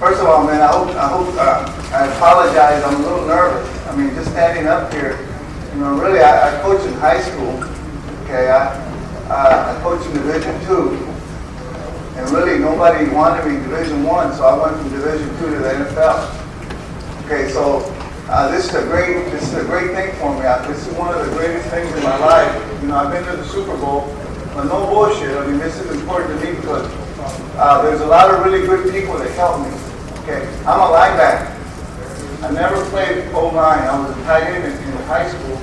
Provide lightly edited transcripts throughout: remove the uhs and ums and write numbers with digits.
First of all, man, I apologize. I'm a little nervous. I mean, just standing up here, really, I coach in high school. Okay, I coach in Division II, and really nobody wanted me in Division I, so I went from Division II to the NFL. Okay, so this is a great thing for me. This is one of the greatest things in my life. I've been to the Super Bowl, but no bullshit. I mean, this is important to me because there's a lot of really good people that help me. Okay, I'm a linebacker. I never played O-line. I was a tight end in high school,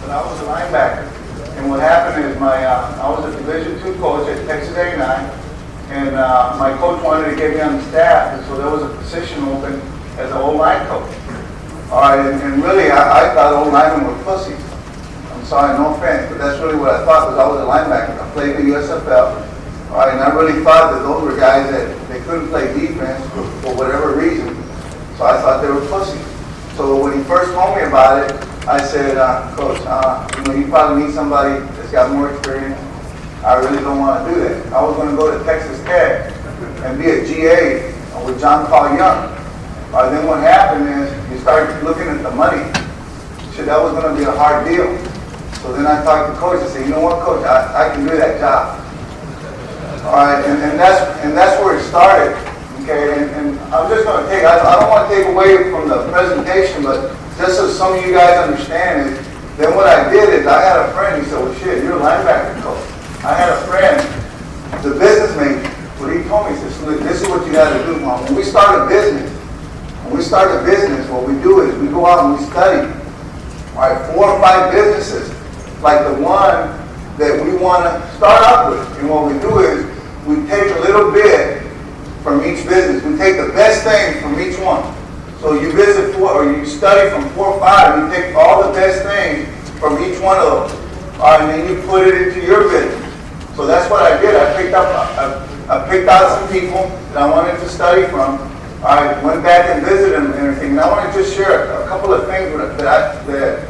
but I was a linebacker. And what happened is I was a Division II coach at Texas A&M, and my coach wanted to get me on the staff, and so there was a position open as an O-line coach. All right, and really, I thought O-linemen were pussies. I'm sorry, no offense, but that's really what I thought because I was a linebacker. I played in the USFL. All right, and I really thought that those were guys that they couldn't play defense for whatever reason. So I thought they were pussies. So when he first told me about it, I said, Coach, you probably need somebody that's got more experience. I really don't want to do that. I was going to go to Texas Tech and be a GA with John Paul Young. Then what happened is you started looking at the money. Shit, that was going to be a hard deal. So then I talked to Coach and said, you know what, Coach, I can do that job. All right, and that's where it started. Okay, and I'm just going to I don't want to take away from the presentation, but just so some of you guys understand is, then what I did is I had a friend, he said, well shit, you're a linebacker coach. I had a friend, the business major, what he told me, he says, look, this is what you got to do, Juan. When we start a business, what we do is we go out and we study, all right, 4 or 5 businesses, like the one that we want to start up with. And what we do is we take a little bit from each business. We take the best things from each one. So you visit 4, or you study from 4 or 5, you take all the best things from each one of those, and then you put it into your business. So that's what I did. I picked out some people that I wanted to study from. I went back and visited them and everything. And I want to just share a couple of things that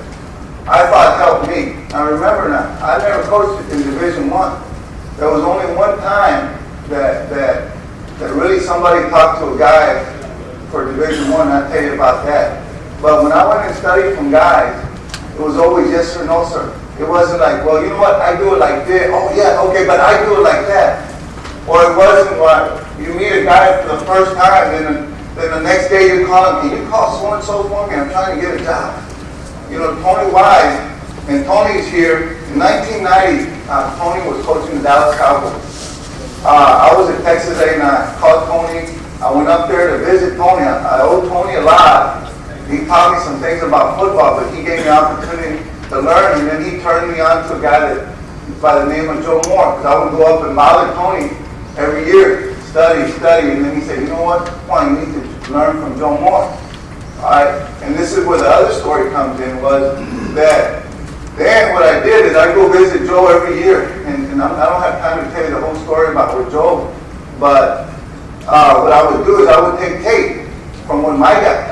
I thought helped me. Now remember now, I never coached in Division I. There was only one time that really somebody talked to a guy for Division I, and I'll tell you about that. But when I went and studied from guys, it was always yes or no, sir. It wasn't like, well, you know what, I do it like this. Oh yeah, okay, but I do it like that. Or it wasn't like you meet a guy for the first time, then the next day you call him, can you call so-and-so for me? I'm trying to get a job. Tony Wise, and Tony's here. In 1990, Tony was coaching the Dallas Cowboys. I was at Texas A&M. I called Tony. I went up there to visit Tony. I owe Tony a lot. He taught me some things about football, but he gave me an opportunity to learn, and then he turned me on to a guy by the name of Joe Moore, because I would go up and bother Tony every year, study, and then he said, you know what, Juan, you need to learn from Joe Moore. All right, and this is where the other story comes in, was that then what I did is I go visit Joe every year, and I don't have time to tell you the whole story about with Joe, but what I would do is I would take tape from one of my guys,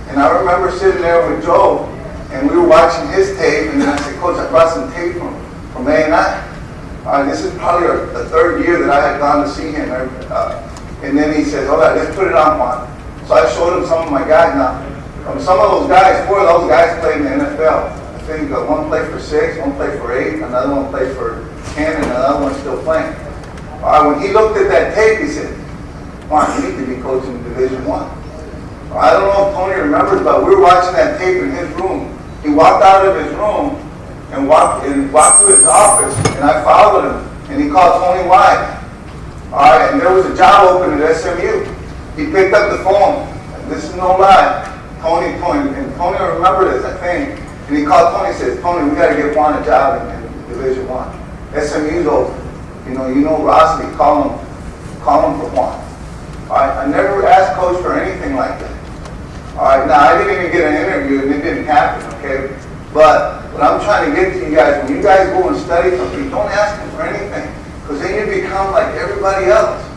and I remember sitting there with Joe, and we were watching his tape, and then I said, Coach, I brought some tape from A&I. This is probably the 3rd year that I had gone to see him, and then he said, all right, let's put it on, Juan. So I showed him some of my guys. Now, some of those guys, 4 of those guys played in the NFL. I think one played for 6, one played for 8, another one played for 10, and another one's still playing. When he looked at that tape, he said, Juan, you need to be coaching Division I. I don't know if Tony remembers, but we were watching that tape in his room. He walked out of his room and walked to his office, and I followed him, and he called Tony Wise. All right, and there was a job open at SMU. He picked up the phone, and this is no lie. Tony remembered this, I think. And he called Tony and said, Tony, we got to get Juan a job in Division I. SMU's open. You know Rossley, call him for Juan. All right, I never asked Coach for anything like that. All right, now I didn't even get an interview, and it didn't happen, okay? But what I'm trying to get to you guys, when you guys go and study something, don't ask them for anything, because then you become like everybody else.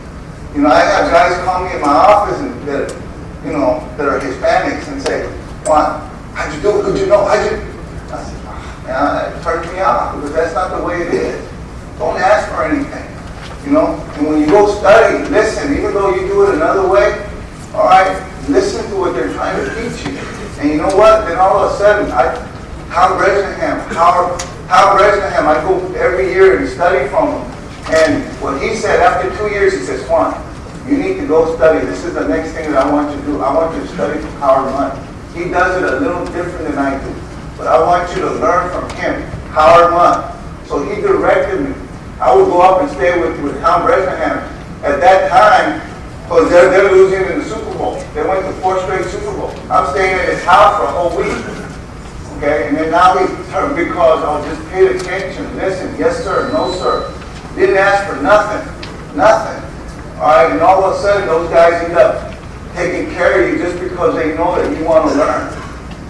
I have guys call me in my office and that are Hispanics and say, Juan, how'd you do it? Who'd you know? I said, man, it turns me off, because that's not the way it is. Don't ask for anything, And when you go study, listen, even though you do it another way, All right, listen to what they're trying to teach you. And you know what? Then all of a sudden, Howard Bresnahan, I go every year and study from him. And what he said, after 2 years, he says, Juan, you need to go study. This is the next thing that I want you to do. I want you to study from Howard Munn. He does it a little different than I do. But I want you to learn from him, Howard Munn. So he directed me. I would go up and stay with Howard Bresnahan. At that time, because they're losing in the Super Bowl. They went to 4 straight Super Bowls. I'm staying in his house for a whole week. Okay, and then now he turned because I just paid attention, listen, yes sir, no sir. Didn't ask for nothing, nothing. All right, and all of a sudden those guys end up taking care of you just because they know that you want to learn.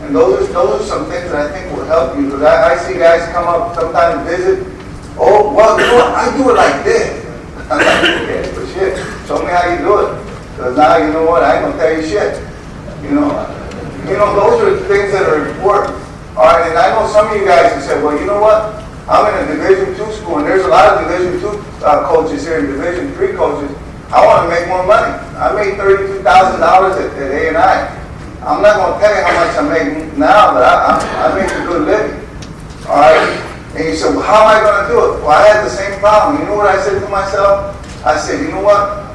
And those are some things that I think will help you. Because I see guys come up sometimes visit. Oh, well, you know what? I do it like this. I'm like, okay, but shit, show me how you do it. Because now you know what? I ain't gonna tell you shit. You know, those are the things that are important. All right, and I know some of you guys who said, well, you know what? I'm in a Division II school, and there's a lot of Division II coaches here and Division III coaches. I want to make more money. I made $32,000 at A&I. I'm not going to tell you how much I make now, but I make a good living. All right? And you said, well, how am I going to do it? Well, I had the same problem. You know what I said to myself? I said, you know what?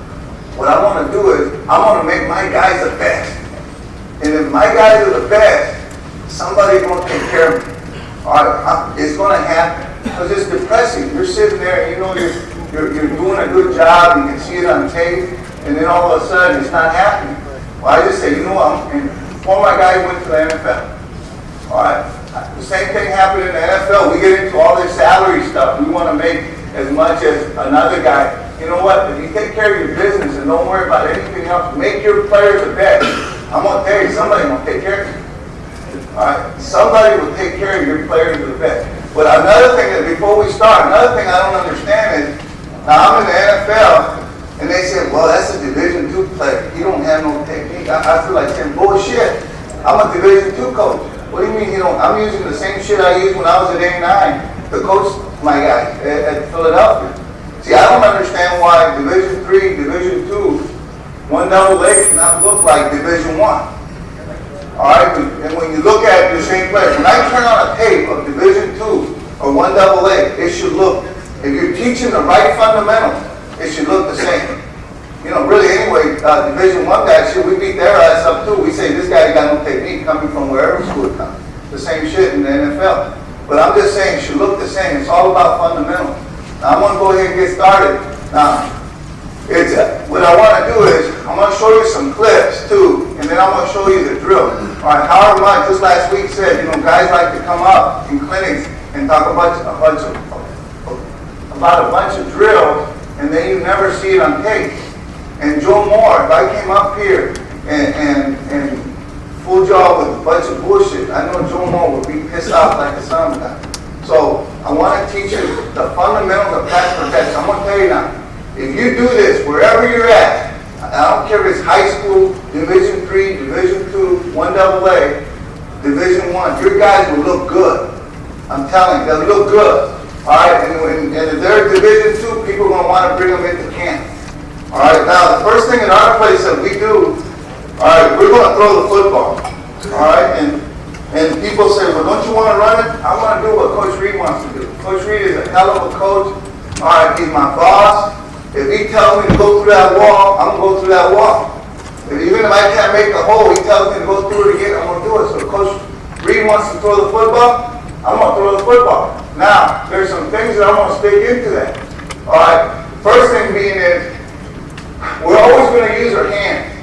What I want to do is I want to make my guys the best. And if my guys are the best, somebody's going to take care of me. All right, it's going to happen. Because it's depressing. You're sitting there and you know you're doing a good job. You can see it on tape. And then all of a sudden it's not happening. Well, I just say, you know what? And before my guy went to the NFL. All right. The same thing happened in the NFL. We get into all this salary stuff. We want to make as much as another guy. You know what? If you take care of your business and don't worry about anything else, make your players the best. I'm going to tell you, somebody's going to take care of you. All right? Somebody will take care of your players the best. But another thing that before we start, another thing I don't understand is, now I'm in the NFL, and they say, well, that's a Division II player. He don't have no technique. I feel like saying, bullshit. I'm a Division II coach. What do you mean you don't? I'm using the same shit I used when I was at A&I to coach my guys at Philadelphia. See, I don't understand why Division III, Division II, one double A cannot look like Division I. All right, and when you look at the same players, when I turn on a tape of Division II or one double A, it should look, if you're teaching the right fundamentals, it should look the same. You know, really anyway, Division I guys, shit, we beat their ass up too. We say this guy got no technique coming from wherever school it comes. The same shit in the NFL. But I'm just saying it should look the same. It's all about fundamentals. Now I'm going to go ahead and get started. Now, what I want to do is, I'm going to show you some clips too, and then I'm going to show you the drill. All right, Howard Munn just last week said, you know, guys like to come up in clinics and talk about a bunch of drills, and then you never see it on tape. And Joe Moore, if I came up here and fooled y'all with a bunch of bullshit, I know Joe Moore would be pissed off like the sun guy. So I want to teach you the fundamentals of pass protection. I'm going to tell you now, if you do this wherever you're at, I don't care if it's high school, Division III, Division II, one double A, Division I, your guys will look good. I'm telling you, they'll look good. All right, and if they're Division II, people are going to want to bring them into camp. All right, now the first thing in our place that we do, all right, we're going to throw the football. All right, and people say, well, don't you want to run it? I want to do what Coach Reed wants to do. Coach Reed is a hell of a coach. All right, he's my boss. If he tells me to go through that wall, I'm going to go through that wall. Even if I can't make the hole, he tells me to go through it again, I'm going to do it. So if Coach Reed wants to throw the football, I'm going to throw the football. Now, there's some things that I'm going to stick into that. All right, first thing being is, we're always going to use our hands.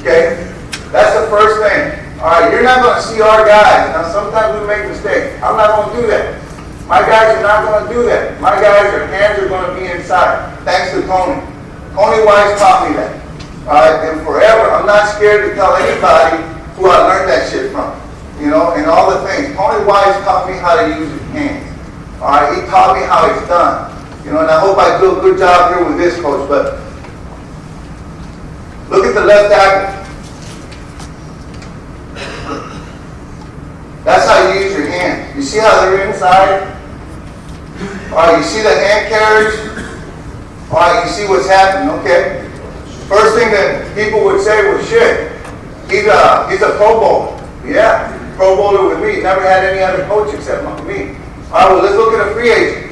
Okay? That's the first thing. All right, you're not going to see our guys. Now, sometimes we make mistakes. I'm not going to do that. My guys are not going to do that. My guys, their hands are going to be inside. Thanks to Tony. Tony Wise taught me that. All right, and forever, I'm not scared to tell anybody who I learned that shit from. You know, and all the things. Tony Wise taught me how to use his hands. All right, he taught me how it's done. You know, and I hope I do a good job here with this coach, but look at the left tackle. That's how you use your hands. You see how they're inside? All right, you see the hand carriage? All right, you see what's happening, okay? First thing that people would say was, shit, he's a Pro Bowler. Yeah, Pro Bowler with me. Never had any other coach except me. All right, well, let's look at a free agent.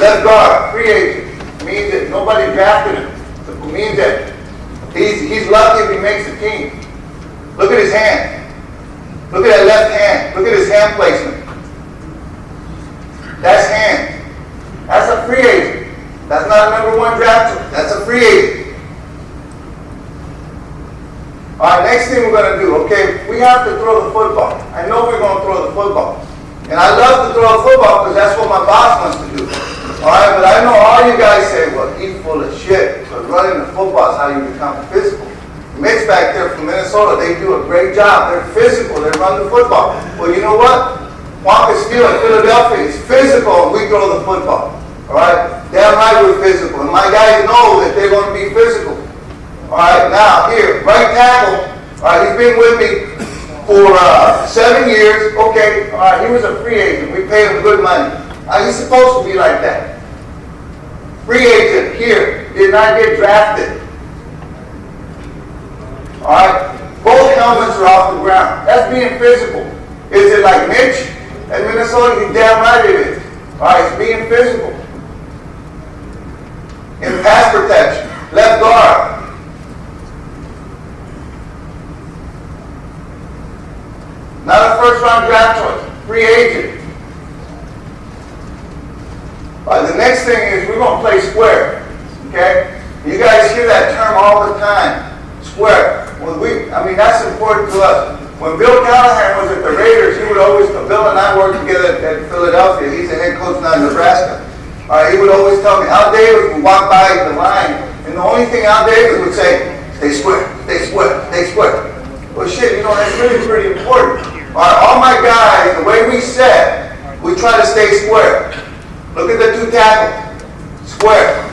Left guard, free agent. Means that nobody drafted him. It means that he's lucky if he makes the team. Look at his hand. Look at that left hand. Look at his hand placement. That's hand. That's a free agent. That's not a number one draft choice. That's a free agent. All right, next thing we're going to do, okay, we have to throw the football. I know we're going to throw the football. And I love to throw the football because that's what my boss wants to do. All right, but I know all you guys say, well, he's full of shit. But running the football is how you become physical. Mitch back there from Minnesota, they do a great job. They're physical. They run the football. Well, you know what? Juan Castillo in Philadelphia is physical, and we throw the football. All right? Damn right we're physical. And my guys know that they're going to be physical. All right? Now, here, right tackle. All right, he's been with me for 7 years. Okay, all right, he was a free agent. We paid him good money. He's supposed to be like that. Free agent here, did not get drafted. All right? Both helmets are off the ground. That's being physical. Is it like Mitch at Minnesota? He's damn right it is. All right, it's being physical. In pass protection, left guard. Not a first-round draft choice. Free agent. The next thing is we're going to play square. Okay? You guys hear that term all the time. Square. Well, that's important to us. When Bill Callahan was at the Raiders, Bill and I worked together at Philadelphia. He's the head coach now in Nebraska. He would always tell me, Al Davis would walk by the line, and the only thing Al Davis would say, stay square, stay square, stay square. Well, shit, that's really pretty important. All my guys, the way we set, we try to stay square. Look at the two tackles. Square.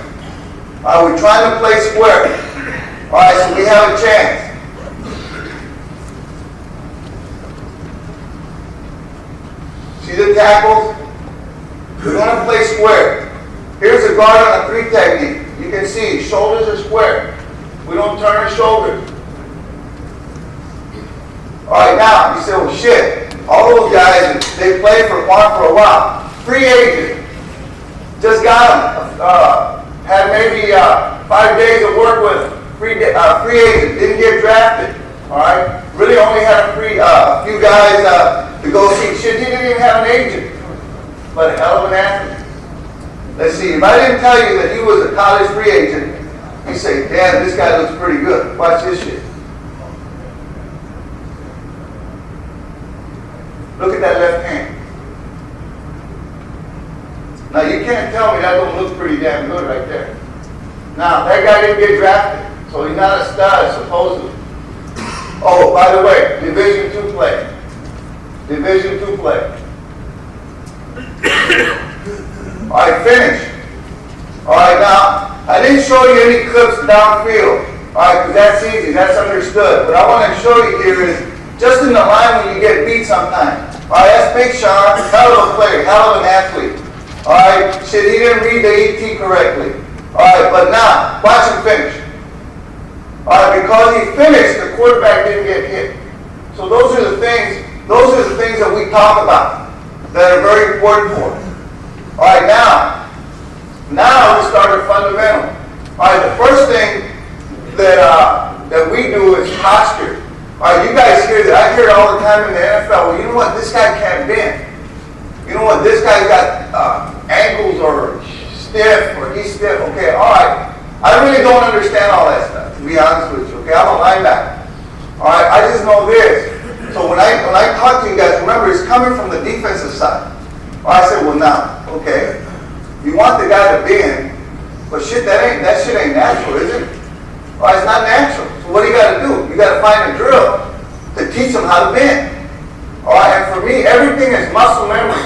We're trying to play square. All right, so we have a chance. See the tackles? We're going to play square. Here's a guard on a 3 technique. You can see shoulders are square. We don't turn our shoulders. All right, now, you say, well, shit. All those guys, they played for Juan for a while. Free agent. Just got him. Had maybe 5 days of work with him. Free agent. Didn't get drafted. All right? Really only had a few guys to go see. Shit, he didn't even have an agent. But a hell of an athlete. Let's see. If I didn't tell you that he was a college free agent, you say, damn, this guy looks pretty good. Watch this shit. Look at that left hand. Now, you can't tell me that don't look pretty damn good right there. Now, that guy didn't get drafted, so he's not a stud, supposedly. Oh, by the way, Division II play. Division II play. All right, finish. All right, now, I didn't show you any clips downfield. All right, because that's easy. That's understood. What I want to show you here is just in the line when you get beat sometimes. All right, that's Big Sean. Hell of a player. Hell of an athlete. All right, shit, he didn't read the ET correctly. All right, but now, watch him finish. All right, because he finished, the quarterback didn't get hit. So those are the things that we talk about that are very important for us. All right, now we start a fundamental. All right, the first thing that we do is posture. All right, you guys hear that. I hear it all the time in the NFL. Well, you know what? This guy can't bend. You know what? This guy's got ankles or stiff or he's stiff. Okay, all right. I really don't understand all that stuff, to be honest with you. Okay, I'm a linebacker. All right, I just know this. So when I talk to you guys, remember, it's coming from the defensive side. All right, I said, well, now, okay, you want the guy to bend, but shit, that shit ain't natural, is it? All right, it's not natural. So what do you got to do? You got to find a drill to teach them how to bend. All right, and for me, everything is muscle memory.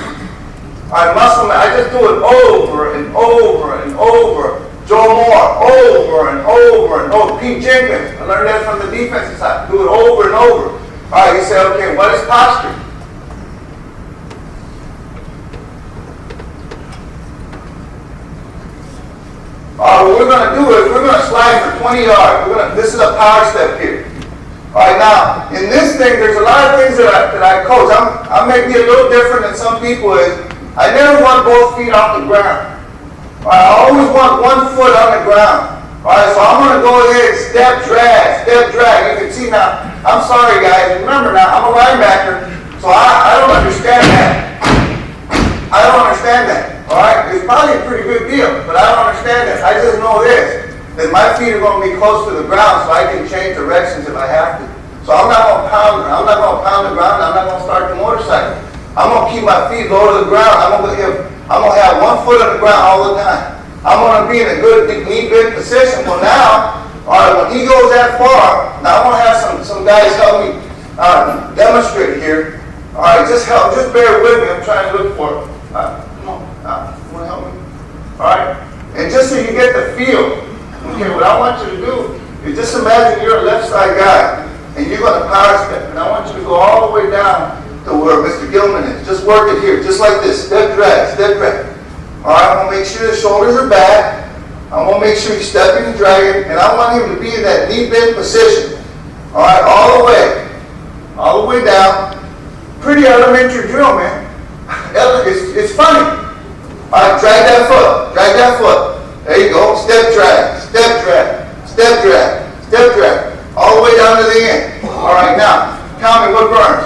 All right, I just do it over and over and over. Joe Moore, over and over and over. Pete Jenkins, I learned that from the defensive side. Do it over and over. All right, you say, okay, what is posture? All right, what we're going to do is we're going to slide for 20 yards. This is a power step here. All right, now, in this thing, there's a lot of things that I coach. I may be a little different than some people is. I never want both feet off the ground. All right, I always want one foot on the ground. All right, so I'm going to go ahead and step, drag. You can see now, I'm sorry, guys. Remember now, I'm a linebacker, so I don't understand that. I don't understand that. All right, it's probably a pretty good deal, but I don't understand that. I just know this. That my feet are going to be close to the ground so I can change directions if I have to. So I'm not going to pound the ground. I'm not going to start the motorcycle. I'm going to keep my feet low to the ground. I'm going to have one foot on the ground all the time. I'm going to be in a good knee bend position. Well now, all right, when he goes that far, now I'm going to have some guys help me demonstrate here. All right, just bear with me. I'm trying to look for it. Come on, you want to help me? All right, and just so you get the feel. Okay, what I want you to do is just imagine you're a left side guy and you're going to power step. And I want you to go all the way down to where Mr. Gilman is. Just work it here, just like this. Step, drag, step, drag. All right, I want to make sure the shoulders are back. I want to make sure you're stepping and dragging. And I want him to be in that knee bend position. All right, all the way down. Pretty elementary drill, man. It's funny. All right, drag that foot. There you go. Step, drag, step, drag, step, drag, step, drag. All the way down to the end. All right, now, tell me what burns?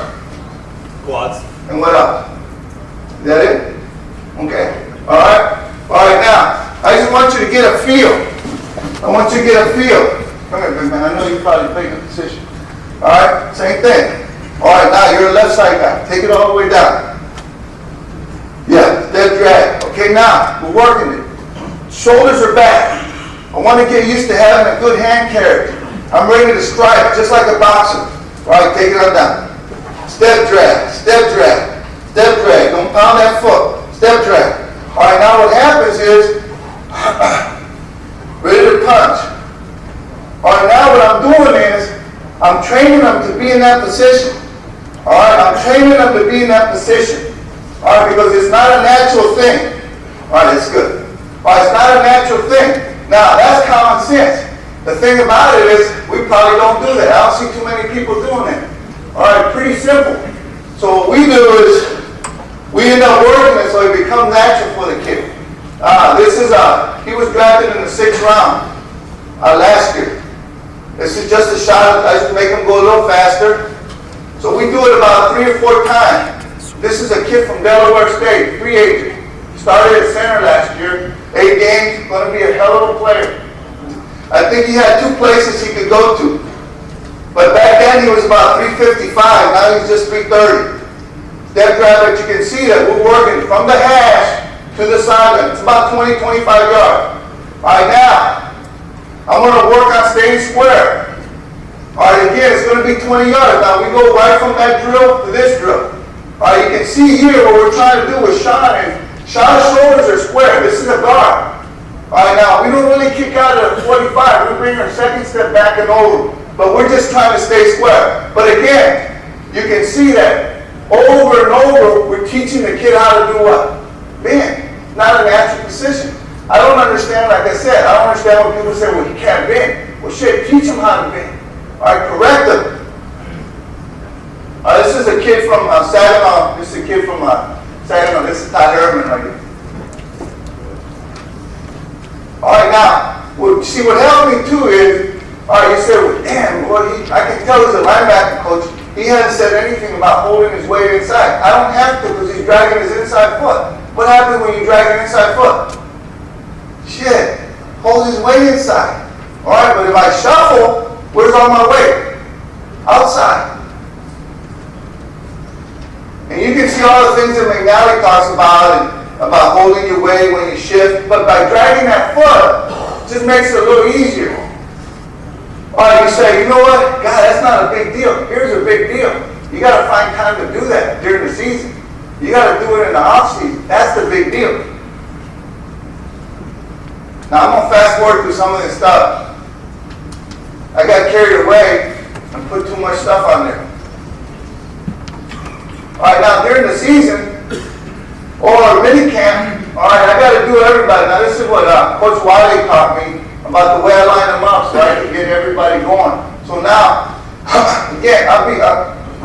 Quads. And what else? Is that it? Okay. All right, now, I just want you to get a feel. Come here, big man. I know you probably played the position. All right, same thing. All right, now you're a left side guy. Take it all the way down. Yeah, step, drag. Okay, now, we're working it. Shoulders are back. I want to get used to having a good hand carry. I'm ready to strike, just like a boxer. All right, take it on down. Step, drag, step, drag, step, drag. Don't pound that foot. Step, drag. All right, now what happens is, ready to punch. All right, now what I'm doing is, I'm training them to be in that position. All right, I'm training them to be in that position. All right, because it's not a natural thing. All right, that's good. All right, it's not a natural thing. Now, that's common sense. The thing about it is, we probably don't do that. I don't see too many people doing that. All right, pretty simple. So what we do is, we end up working it so it becomes natural for the kid. He was drafted in the 6th round last year. This is just a shot. I just make him go a little faster. So we do it about 3 or 4 times. This is a kid from Delaware State, free agent. Started at center last year, 8 games, going to be a hell of a player. I think he had 2 places he could go to. But back then he was about 355, now he's just 330. Step drive, but you can see that we're working from the hash to the sideline. It's about 20, 25 yards. All right, now, I'm going to work on staying square. All right, again, it's going to be 20 yards. Now we go right from that drill to this drill. All right, you can see here what we're trying to do with Sean is, Sean's shoulders are square. This is a guard. All right, now, we don't really kick out at a 45. We bring our second step back and over. But we're just trying to stay square. But again, you can see that over and over, we're teaching the kid how to do what? Bend. Not a natural position. I don't understand, like I said, I don't understand when people say, well, he can't bend. Well, shit, teach him how to bend. All right, correct him. This is a kid from Saginaw. This is a kid from Saginaw. This is Todd Herman right here. All right, now, see what helped me too is, all right, you said, well, damn, I can tell he's a linebacker coach. He hasn't said anything about holding his weight inside. I don't have to because he's dragging his inside foot. What happens when you drag an inside foot? Shit, hold his weight inside. All right, but if I shuffle, where's all my weight? Outside. And you can see all the things that McNally talks about holding your weight when you shift, but by dragging that foot, it just makes it a little easier. All right, you say, you know what? God, that's not a big deal. Here's a big deal. You got to find time to do that during the season. You got to do it in the off season. That's the big deal. Now I'm gonna fast forward through some of this stuff. I got carried away and put too much stuff on there. All right, now during the season or mini camp, all right, I got to do everybody. Now this is what Coach Wiley taught me. about the way I line them up so I can get everybody going. So now, again, I'll be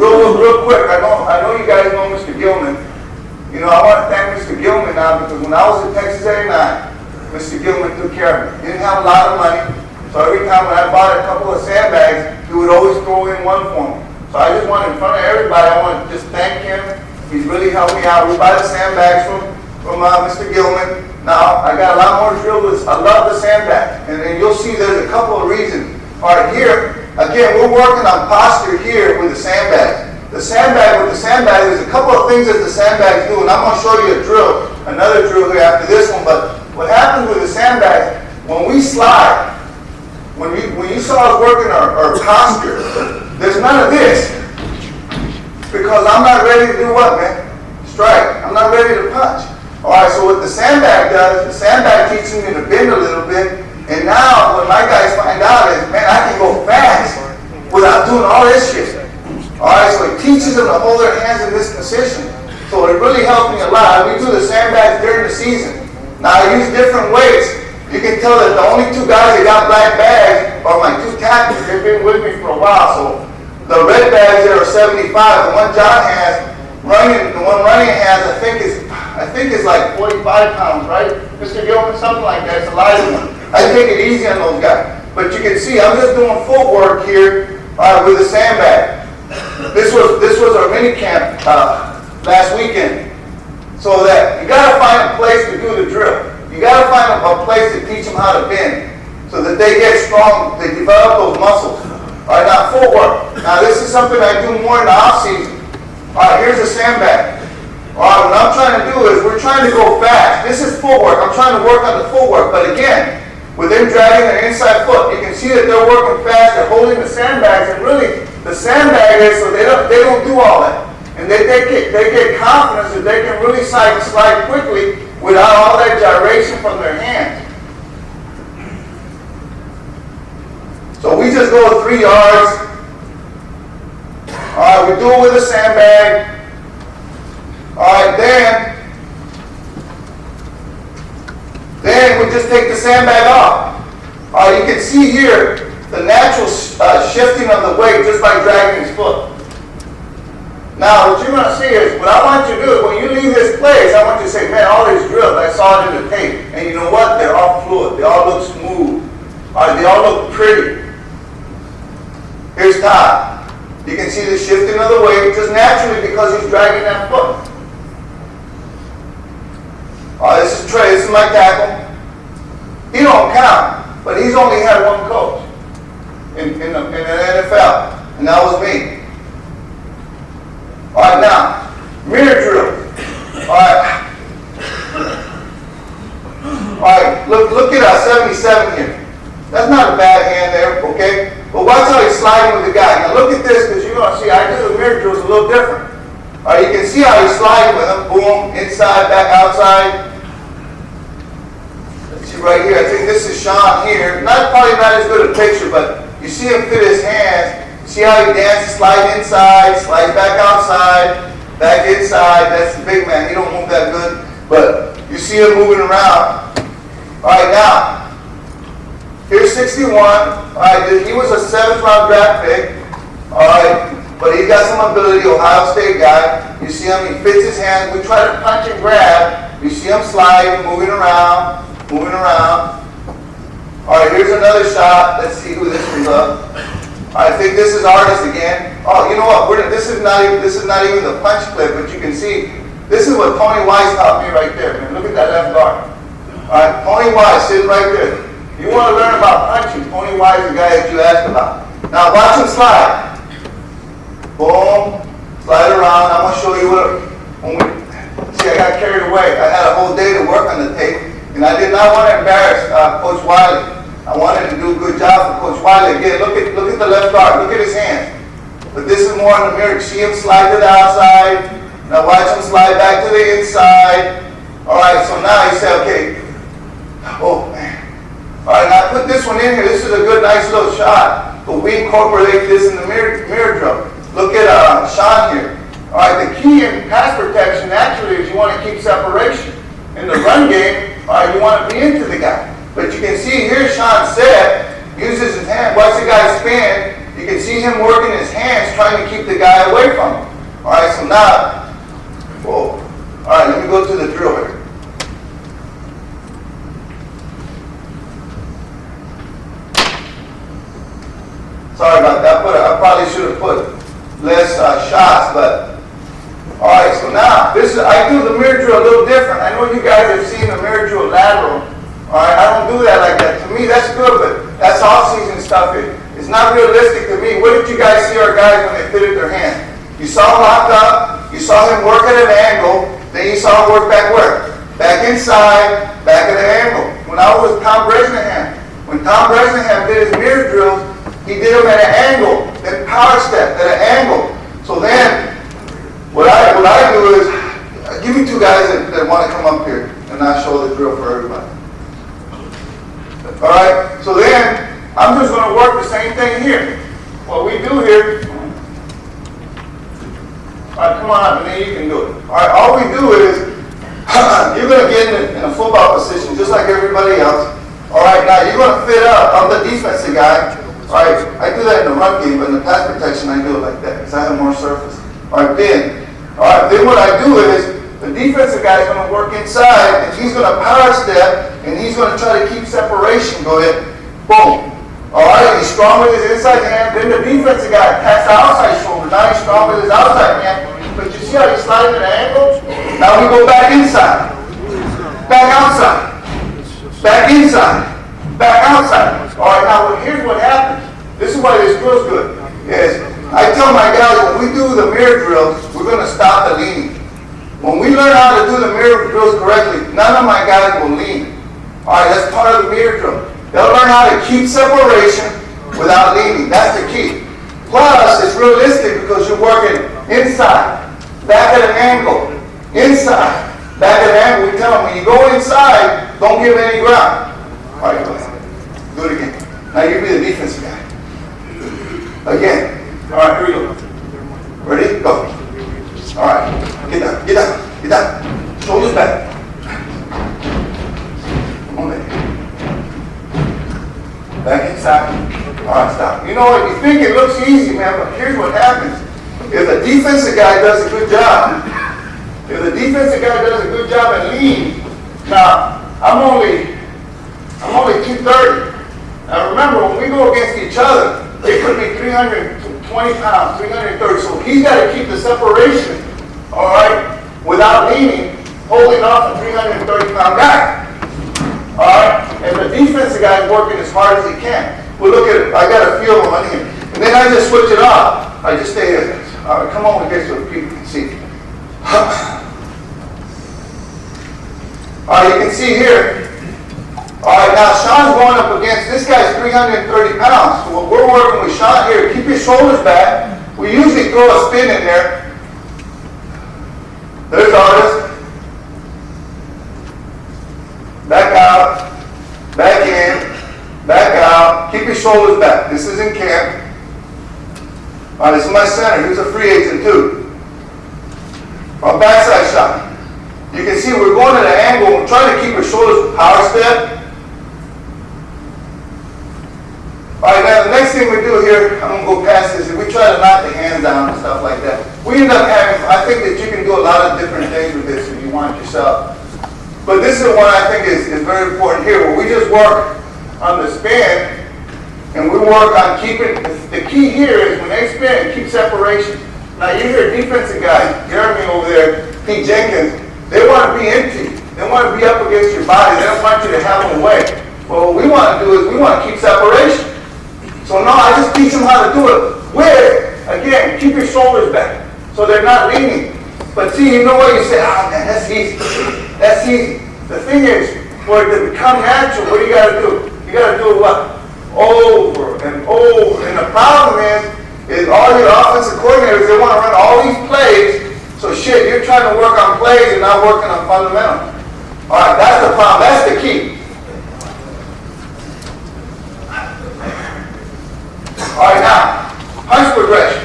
real quick. I know you guys know Mr. Gilman. You know, I want to thank Mr. Gilman now because when I was at Texas A&I, Mr. Gilman took care of me. He didn't have a lot of money, so every time when I bought a couple of sandbags, he would always throw in one for me. So I just want, in front of everybody, I want to just thank him. He's really helped me out. We buy the sandbags from Mr. Gilman. Now, I got a lot more drill bits. I love the sandbag. And you'll see there's a couple of reasons. All right, here, again, we're working on posture here with the sandbags. The sandbag, with the sandbag, there's a couple of things that the sandbags do, and I'm going to show you a drill, another drill here after this one, but what happens with the sandbags, when we slide, when you saw us working our posture, there's none of this, because I'm not ready to do what, man? Strike. I'm not ready to punch. All right, so what the sandbag does, the sandbag teaches me to bend a little bit, and now what my guys find out is, man, I can go fast without doing all this shit. All right, so it teaches them to hold their hands in this position. So it really helped me a lot. We do the sandbags during the season. Now I use different weights. You can tell that the only two guys that got black bags are my two tactics. They've been with me for a while. So the red bags there are 75. The one John has, the one running has, I think is like 45 pounds, right? Mr. Gilman, something like that. It's a lighter one. I take it easy on those guys. But you can see I'm just doing footwork here with the sandbag. This was our mini camp last weekend. So that you got to find a place to do the drill. You got to find a place to teach them how to bend so that they get strong, they develop those muscles. All right, now footwork. Now this is something I do more in the off season. All right, here's a sandbag. All right, what I'm trying to do is we're trying to go fast. This is footwork. I'm trying to work on the footwork, but again, with them dragging their inside foot, you can see that they're working fast. They're holding the sandbags, and really the sandbag is so they don't do all that. And they get confidence that they can really slide quickly without all that gyration from their hands. So we just go 3 yards. All right, we do it with a sandbag. All right, then we just take the sandbag off. All right, you can see here the natural shifting of the weight just by dragging his foot. Now, what you're going to see is, what I want you to do is, when you leave this place, I want you to say, man, all these drills, I saw it in the tape. And you know what? They're all fluid. They all look smooth. All right, they all look pretty. Here's Todd. You can see the shifting of the weight just naturally because he's dragging that foot. All right, this is Trey. This is my tackle. He don't count, but he's only had one coach in the NFL, and that was me. All right, now, mirror drill. All right. All right, look at 77 here. That's not a bad hand there, okay? But watch how he's sliding with the guy. Now look at this, because you're going to see I do the mirror drills a little different. All right, you can see how he's sliding with him. Boom, inside, back outside. Let's see right here. I think this is Sean here. Probably not as good a picture, but you see him fit his hands. See how he dances, slide inside, slides back outside, back inside. That's the big man. He don't move that good, but you see him moving around. All right, now, here's 61. All right, he was a 7th round draft pick. All right, but he's got some ability, Ohio State guy. You see him, he fits his hands. We try to punch and grab. You see him sliding, moving around, moving around. All right, here's another shot. Let's see who this one's up. I think this is Artist again. Oh, you know what? This is not even the punch clip, but you can see this is what Tony Wise taught me right there. Man, look at that left guard. All right, Tony Wise sitting right there. You want to learn about punching? Tony Wise is the guy that you asked about. Now watch him slide. Boom, slide around. I'm gonna show you see, I got carried away. I had a whole day to work on the tape, and I did not want to embarrass Coach Wiley. I wanted to do a good job for Coach Wiley. Again, look at the left guard. Look at his hands. But this is more in the mirror. See him slide to the outside. Now watch him slide back to the inside. All right, so now you say, okay. Oh, man. All right, now I put this one in here. This is a good, nice little shot. But we incorporate this in the mirror drill. Look at Sean here. All right, the key in pass protection actually is you want to keep separation. In the run game, all right, you want to be into the guy. But you can see here Sean set, uses his hand, watch the guy spin. You can see him working his hands trying to keep the guy away from him. Alright, so now, whoa. Alright, let me go to the drill here. Sorry about that, but I probably should have put less shots, but alright, so now, I do the mirror drill a little different. I know you guys have seen the mirror drill lateral. Alright, I don't do that like that. To me, that's good, but that's off-season stuff. It's not realistic to me. What did you guys see our guys when they fitted their hand? You saw him locked up, you saw him work at an angle, then you saw him work back where? Back inside, back at an angle. When I was with Tom Bresnahan, when Tom Bresnahan did his mirror drills, he did them at an angle, then power step at an angle. So then, what I do is, give me two guys that want to come up here and I'll show the drill for everybody. Alright, so then, I'm just going to work the same thing here. What we do here, alright, come on up and then you can do it. Alright, all we do is, you're going to get in a football position just like everybody else. Alright, now you're going to fit up. I'm the defensive guy. Alright, I do that in the run game, but in the pass protection I do it like that because I have more surface. Alright, then what I do is, the defensive guy is going to work inside and he's going to power step and he's going to try to keep separation. Go ahead. Boom. Alright, he's strong with his inside hand. Then the defensive guy attacks the outside shoulder. Now he's strong with his outside hand. But you see how he's sliding at an angle? Now we go back inside. Back outside. Back inside. Back outside. Alright, now here's what happens. This is why this drill's good. Is I tell my guys when we do the mirror drills, we're going to stop the leaning. When we learn how to do the mirror drills correctly, none of my guys will lean. Alright, that's part of the mirror drill. They'll learn how to keep separation without leaning. That's the key. Plus, it's realistic because you're working inside, back at an angle, inside, back at an angle. We tell them when you go inside, don't give any ground. Alright, go ahead. Do it again. Now you be the defensive guy. Again. Alright, here we go. Ready? Go. Alright. Get down, get down, get down. Shoulders back. Come on, baby. Back inside. Alright, stop. You know what? You think it looks easy, man, but here's what happens. If the defensive guy does a good job, and lean, now, I'm only 230. Now remember, when we go against each other, it could be 320 pounds, 330. So he's got to keep the separation, all right, without leaning, holding off a 330-pound guy. All right, and the defensive guy is working as hard as he can. Well, look at it. I got a feel of on here. And then I just switch it off. I just stay here. All right, come on with this so people can see. All right, you can see here. All right, now Sean's going up against, this guy's 330 pounds. So what we're working with Sean here, keep your shoulders back. We usually throw a spin in there. There's Artist. Back out, back in, back out. Keep your shoulders back. This is in camp. All right, this is my center. He's a free agent too. Our backside shot. You can see we're going at an angle. We're trying to keep our shoulders with power step. All right, now the next thing we do here, I'm going to go past this, is we try to knock the hands down and stuff like that. We end up having, I think that you can do a lot of different things with this if you want yourself. But this is one I think is very important here, where we just work on the spin, and we work on keeping, the key here is when they spin, keep separation. Now you hear defensive guys, Jeremy over there, Pete Jenkins, they want to be empty. They want to be up against your body. They don't want you to have them away. Well, what we want to do is we want to keep separation. So no, I just teach them how to do it with, again, keep your shoulders back so they're not leaning. But see, you know what? You say, oh man, that's easy. That's easy. The thing is, for it to become natural, what do you got to do? You got to do it what? Over and over. And the problem is all your offensive coordinators, they want to run all these plays. So shit, you're trying to work on plays and not working on fundamentals. All right, that's the problem. That's the key. All right, now, punch progression.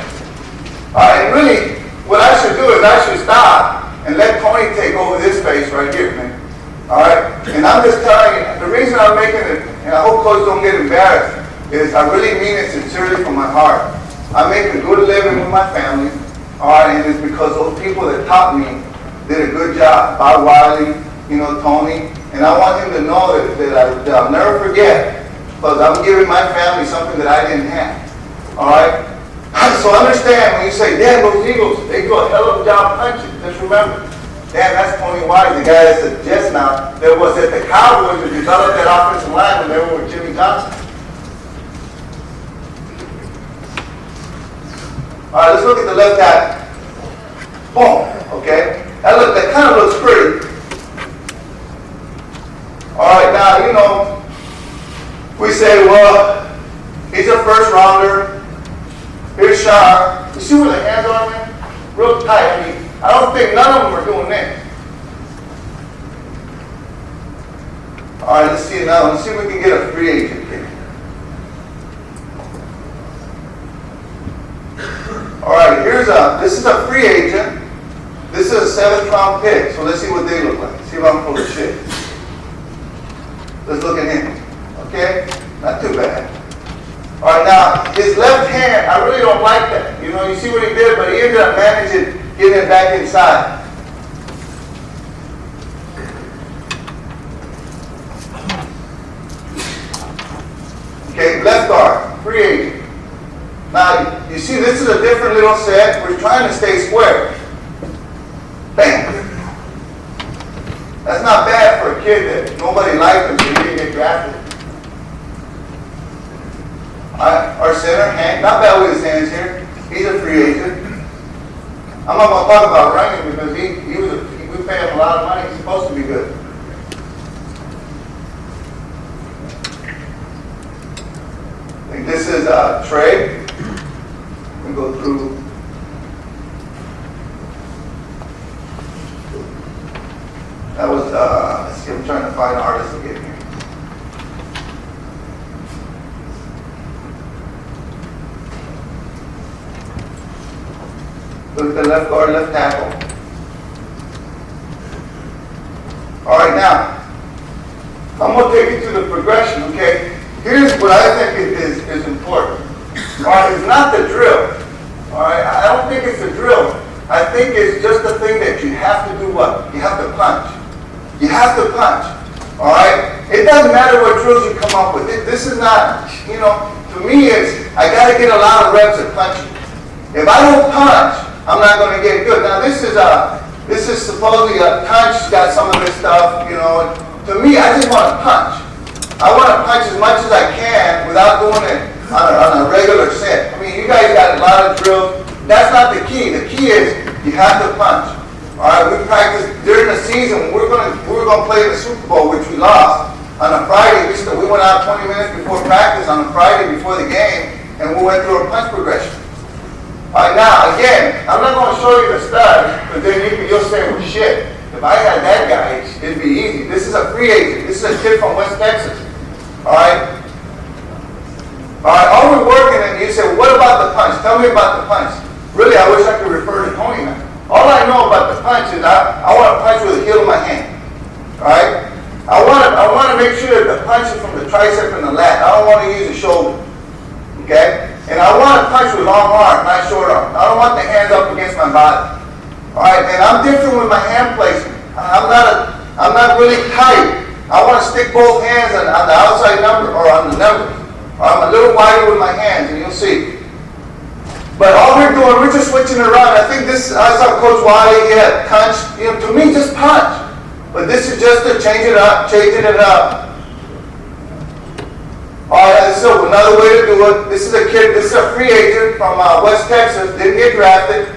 All right, and really, what I should do is I should stop and let Tony take over this space right here, man. All right, and I'm just telling you, the reason reason I'm making it, and I hope coach don't get embarrassed, is I really mean it sincerely from my heart. I make a good living with my family, all right, and it's because those people that taught me did a good job. Bob Wiley, Tony, and I want him to know that I'll never forget, because I'm giving my family something that I didn't have, all right? So understand when you say, Dad, those Eagles, they do a hell of a job punching. Just remember, Dad, that's Tony Wise, the guy that suggests now that was at the Cowboys that developed that offensive line when they were with Jimmy Johnson. All right, let's look at the left tackle. Boom, okay? That kind of looks pretty. All right, now, we say, well, he's a first rounder. Here's Shar. You see where the hands are, man? Real tight. I mean, I don't think none of them are doing this. All right, let's see now. Let's see if we can get a free agent here. All right, this is a free agent. This is a 7th round pick. So let's see what they look like. See if I'm full of shit. Let's look at him. Okay? Not too bad. All right, now, his left hand, I really don't like that. You see what he did, but he ended up managing getting it back inside. Okay, left guard, free agent. Now, you see, this is a different little set. We're trying to stay square. Bam. That's not bad for a kid that nobody liked him, so he didn't get drafted. Our center, Hank, not bad with his hands here. He's a free agent. I'm not going to talk about running because we pay him a lot of money. He's supposed to be good. I think this is Trey. We go through. That was, let's see, I'm trying to find artists again here. Look at the left guard, left tackle. All right, now, I'm going to take you to the progression, okay? Here's what I think is important. All right, it's not the drill. All right, I don't think it's the drill. I think it's just the thing that you have to do what? You have to punch. You have to punch. All right? It doesn't matter what drills you come up with. This is not, to me it's, I got to get a lot of reps at punching. If I don't punch, I'm not going to get good. Now this is supposedly a punch, got some of this stuff, To me, I just want to punch. I want to punch as much as I can without doing it on a regular set. I mean, you guys got a lot of drills. That's not the key. The key is you have to punch. All right, we practice during the season. We were going to play in the Super Bowl, which we lost. On a Friday, we went out 20 minutes before practice on a Friday before the game, and we went through a punch progression. All right, now, again, I'm not going to show you the stud, but then you'll say, well, shit, if I had that guy, it'd be easy. This is a free agent. This is a kid from West Texas. All right? All right, all we're working, and you say, what about the punch? Tell me about the punch. Really, I wish I could refer to Tony now. All I know about the punch is I want to punch with the heel of my hand. All right? I want to make sure that the punch is from the tricep and the lat. I don't want to use the shoulder. Okay? And I want to punch with long arm, not short arm. I don't want the hands up against my body. All right? And I'm different with my hand placement. I'm not really tight. I want to stick both hands on the outside number or on the number. I'm a little wider with my hands, and you'll see. But all we're doing, we're just switching around. I think this, I saw Coach Wiley, he had punch. To me, just punch. But this is just to changing it up. All right, so another way to do it. This is a kid, this is a free agent from West Texas, didn't get drafted.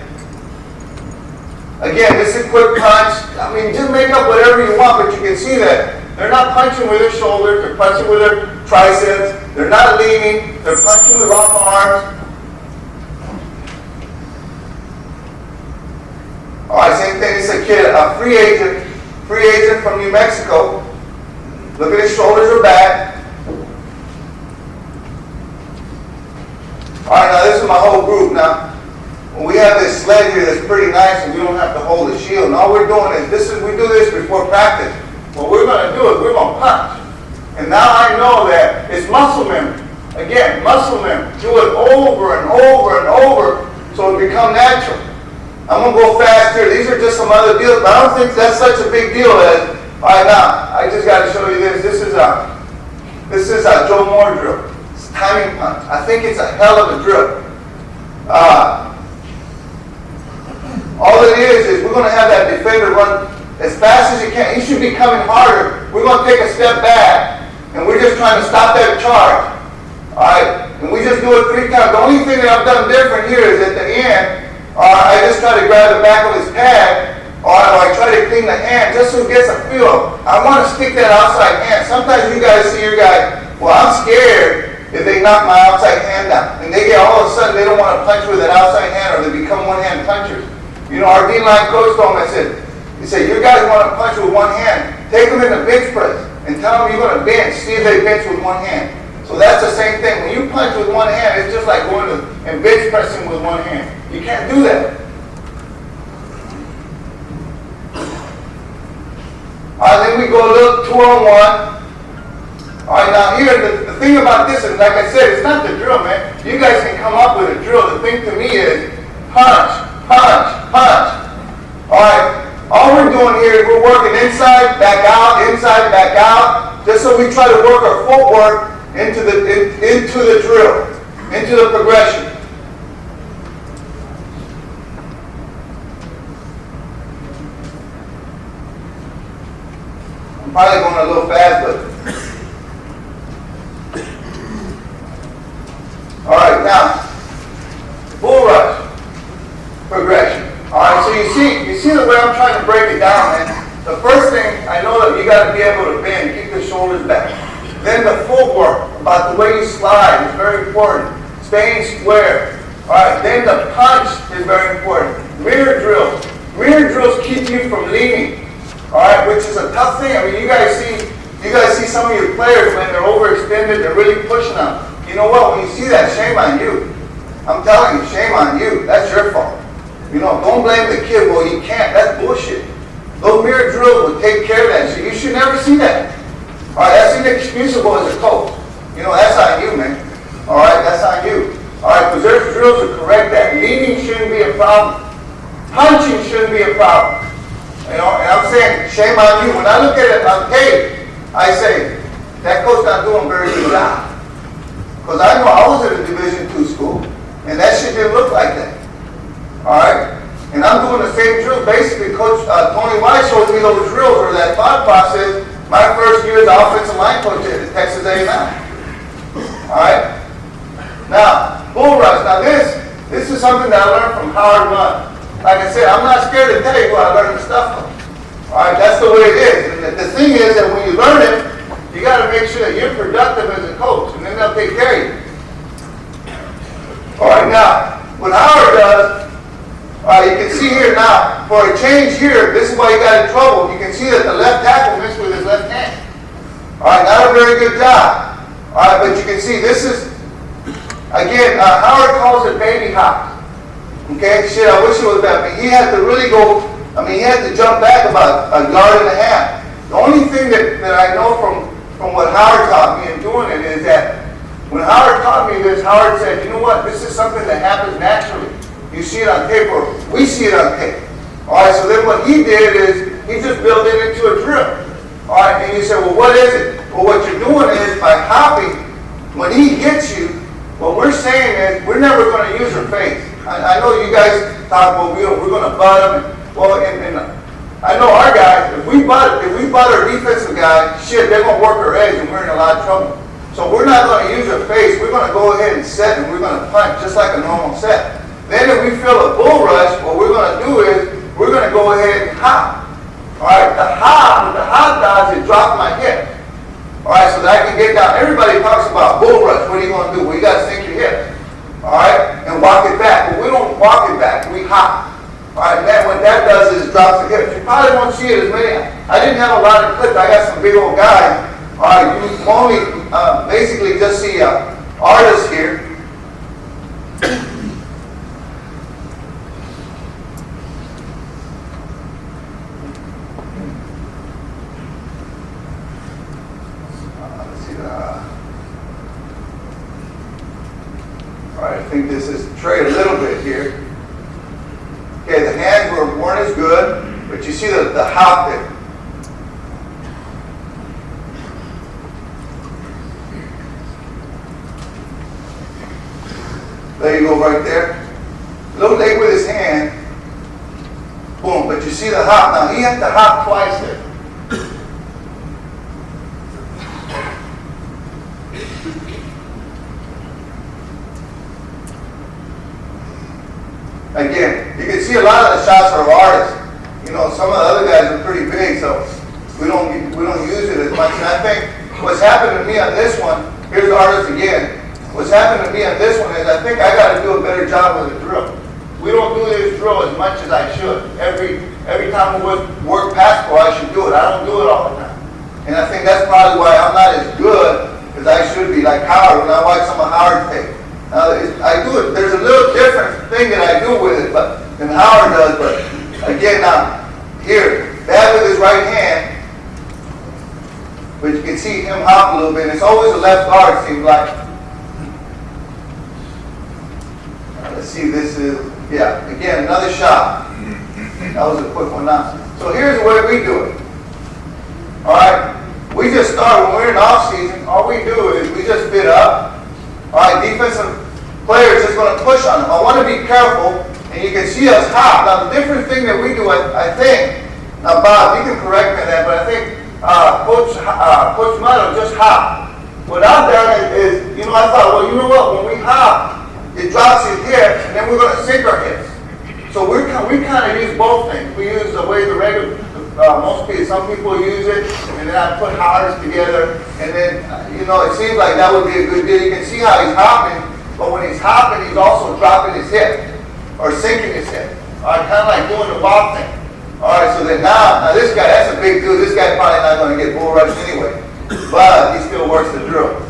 Again, this is a quick punch. I mean, just make up whatever you want, but you can see that they're not punching with their shoulders, they're punching with their triceps, they're not leaning, they're punching with off arms. All right, same thing. It's a kid, a free agent from New Mexico. Look at his shoulders are back. All right, now this is my whole group. Now, when we have this sled here that's pretty nice and we don't have to hold the shield, and all we're doing is we do this before practice. What we're going to do is we're going to punch. And now I know that it's muscle memory. Again, muscle memory. Do it over and over and over so it become natural. I'm going to go fast here. These are just some other deals, but I don't think that's such a big deal as, all right, now, I just got to show you this. This is a Joe Moore drill. It's timing punch. I think it's a hell of a drill. All it is we're going to have that defender run as fast as you can. He should be coming harder. We're going to take a step back, and we're just trying to stop that charge. All right? And we just do it 3 times. The only thing that I've done different here is at the end, I just try to grab the back of his pad, or I try to clean the hand just so he gets a feel. I want to stick that outside hand. Sometimes you guys see your guy, well, I'm scared if they knock my outside hand down. And they get all of a sudden, they don't want to punch with that outside hand, or they become one-hand punchers. You know, our D-line coach told me, he said, you guys want to punch with one hand, take them in the bench press and tell them you're going to bench, see if they bench with one hand. So that's the same thing. When you punch with one hand, it's just like going to and bench pressing with one hand. You can't do that. All right, then we go a little 2-on-1. All right, now here, the thing about this is, like I said, it's not the drill, man. You guys can come up with a drill. The thing to me is punch, punch, punch. All right, all we're doing here is we're working inside, back out, just so we try to work our footwork into the drill, into the progression. I'm probably going a little fast, but all right, now bull rush progression. All right, so you see the way I'm trying to break it down, man. The first thing, I know that you got to be able to bend, keep the shoulders back. Then the footwork, about the way you slide, is very important. Staying square. All right, then the punch is very important. Mirror drills. Mirror drills keep you from leaning. All right, which is a tough thing. I mean, you guys see some of your players when they're overextended, they're really pushing them. You know what? When you see that, shame on you. I'm telling you, shame on you. That's your fault. You know, don't blame the kid. Well, you can't. That's bullshit. Those mirror drills will take care of that. So you should never see that. All right, that's inexcusable as a coach. You know, that's on you, man. All right, that's on you. All right, because there's drills to correct that. Leaning shouldn't be a problem. Punching shouldn't be a problem. You know, and I'm saying, shame on you. When I look at it on tape, I say, that coach not doing a very good job. Because I know I was at a Division II school, and that shit didn't look like that. All right? And I'm doing the same drill. Basically, Coach Tony White showed me those drills or that thought process my first year as the offensive line coach at Texas A&M. All right? Now, bull rush. Now this is something that I learned from Howard Munn. Like I said, I'm not scared to tell you where I learned the stuff from. All right? That's the way it is. And the thing is that when you learn it, you got to make sure that you're productive as a coach, and then they'll take care of you. All right, now, what Howard does, you can see here now, for a change here, this is why he got in trouble. You can see that the left tackle missed with his left hand. All right, not a very good job. All right, but you can see this is, again, Howard calls it baby hop. Okay, shit, I wish it was that, but he had to really go, he had to jump back about a yard and a half. The only thing that I know from what Howard taught me in doing it is that when Howard taught me this, Howard said, you know what, this is something that happens naturally. You see it on tape, or we see it on tape. All right, so then what he did is he just built it into a drill. All right, and you say, well, what is it? Well, what you're doing is by hopping, when he hits you, what we're saying is we're never going to use our face. I know you guys thought, well, we're going to butt him. Well, and I know our guys, if we butt our defensive guy, shit, they're going to work our edge and we're in a lot of trouble. So we're not going to use our face. We're going to go ahead and set and we're going to punch just like a normal set. Then if we feel a bull rush, what we're going to do is we're going to go ahead and hop. All right, what the hop does is drop my hip. All right, so that I can get down. Everybody talks about bull rush. What are you going to do? Well, you got to sink your hips. All right, and walk it back. But we don't walk it back. We hop. All right, and what that does is drops the hips. You probably won't see it as many. I didn't have a lot of clips. I got some big old guys. All right, you only basically just see artists here. All right, I think this is trade a little bit here. Okay, the hands weren't as good, but you see the hop there. There you go, right there. A little late with his hand. Boom, but you see the hop. Now, he had to hop twice there. Again, you can see a lot of the shots are of artists. You know, some of the other guys are pretty big, so we don't use it as much. And I think what's happened to me on this one, here's the artist again. What's happened to me on this one is I think I got to do a better job with the drill. We don't do this drill as much as I should. Every time we work passport, I should do it. I don't do it all the time. And I think that's probably why I'm not as good as I should be, like Howard, when I watch some of Howard's tape. I do it. There's a little different thing that I do with it than Howard does. But again, now, here, bad with his right hand, but you can see him hop a little bit. It's always a left guard, it seems like. Let's see, this is, yeah, again, another shot. That was a quick one now. So here's the way we do it. All right? We just start, when we're in off season, all we do is we just fit up. All right, defensive players just going to push on them. I want to be careful, and you can see us hop. Now, the different thing that we do, I think, now Bob, you can correct me on that, but I think Coach Mano just hop. What I've done is, you know, I thought, well, you know what, when we hop, it drops his hips, and then we're going to sink our hips. So we kind of use both things. We use the way the regular, some people use it, and then I put hollers together, and then, you know, it seems like that would be a good deal. You can see how he's hopping, but when he's hopping, he's also dropping his hip, or sinking his hip. All right, kind of like doing the ball thing. All right, so then now this guy, that's a big dude. This guy's probably not going to get bull rushed anyway, but he still works the drill.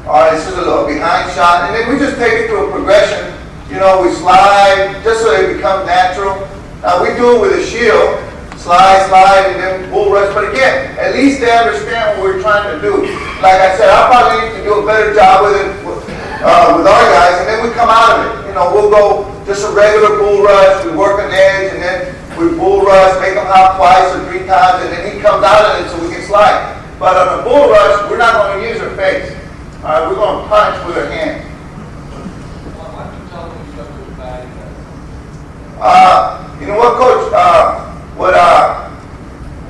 All right, this is a little behind shot, and then we just take it through a progression. You know, we slide just so they become natural. Now we do it with a shield, slide, and then bull rush. But again, at least they understand what we're trying to do. Like I said, I probably need to do a better job with it with our guys, and then we come out of it. You know, we'll go just a regular bull rush. We work an edge, and then we bull rush, make them hop twice or 3 times, and then he comes out of it so we can slide. But on a bull rush, we're not going to use our face. All right, we're going to punch with our hands. You know what, Coach?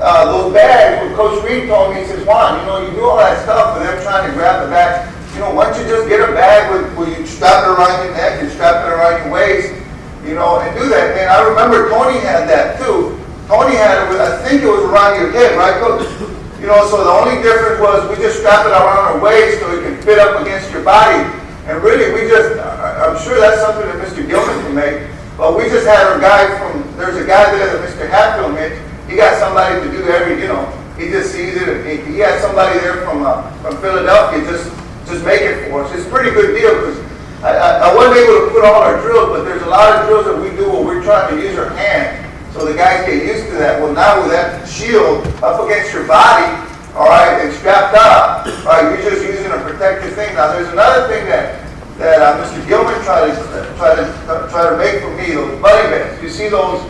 Those bags, what Coach Reed told me, he says, Juan, you know, you do all that stuff, but they're trying to grab the bag. You know, why don't you just get a bag where you strap it around your neck and strap it around your waist, you know, and do that. And I remember Tony had that too. Tony had it with, I think it was around your hip, right, Coach? You know, so the only difference was we just strap it around our waist so it can fit up against your body. And really, I'm sure that's something that Mr. Gilman can make. But we just had a guy there's a guy there that Mr. Hatfield made. He got somebody to do he just sees it. And he had somebody there from Philadelphia just make it for us. It's a pretty good deal because I wasn't able to put all our drills, but there's a lot of drills that we do where we're trying to use our hand. So the guys get used to that. Well, now with that shield up against your body, all right, and strapped up, all right, you're just using a protective thing. Now, there's another thing that Mr. Gilman tried to make for me, those buddy vests. You see those?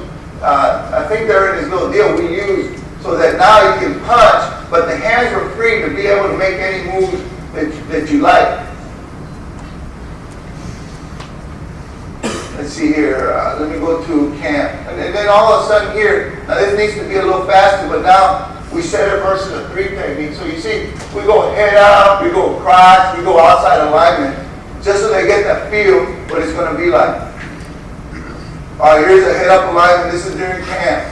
I think they're in this little deal we use so that now you can punch, but the hands are free to be able to make any moves that you like. Let's see here. Let me go to camp. And then all of a sudden here, now this needs to be a little faster, but now we set it versus a 3 technique. So you see, we go head up, we go crotch, we go outside alignment, just so they get that feel what it's going to be like. All right, here's a head up alignment. This is during camp.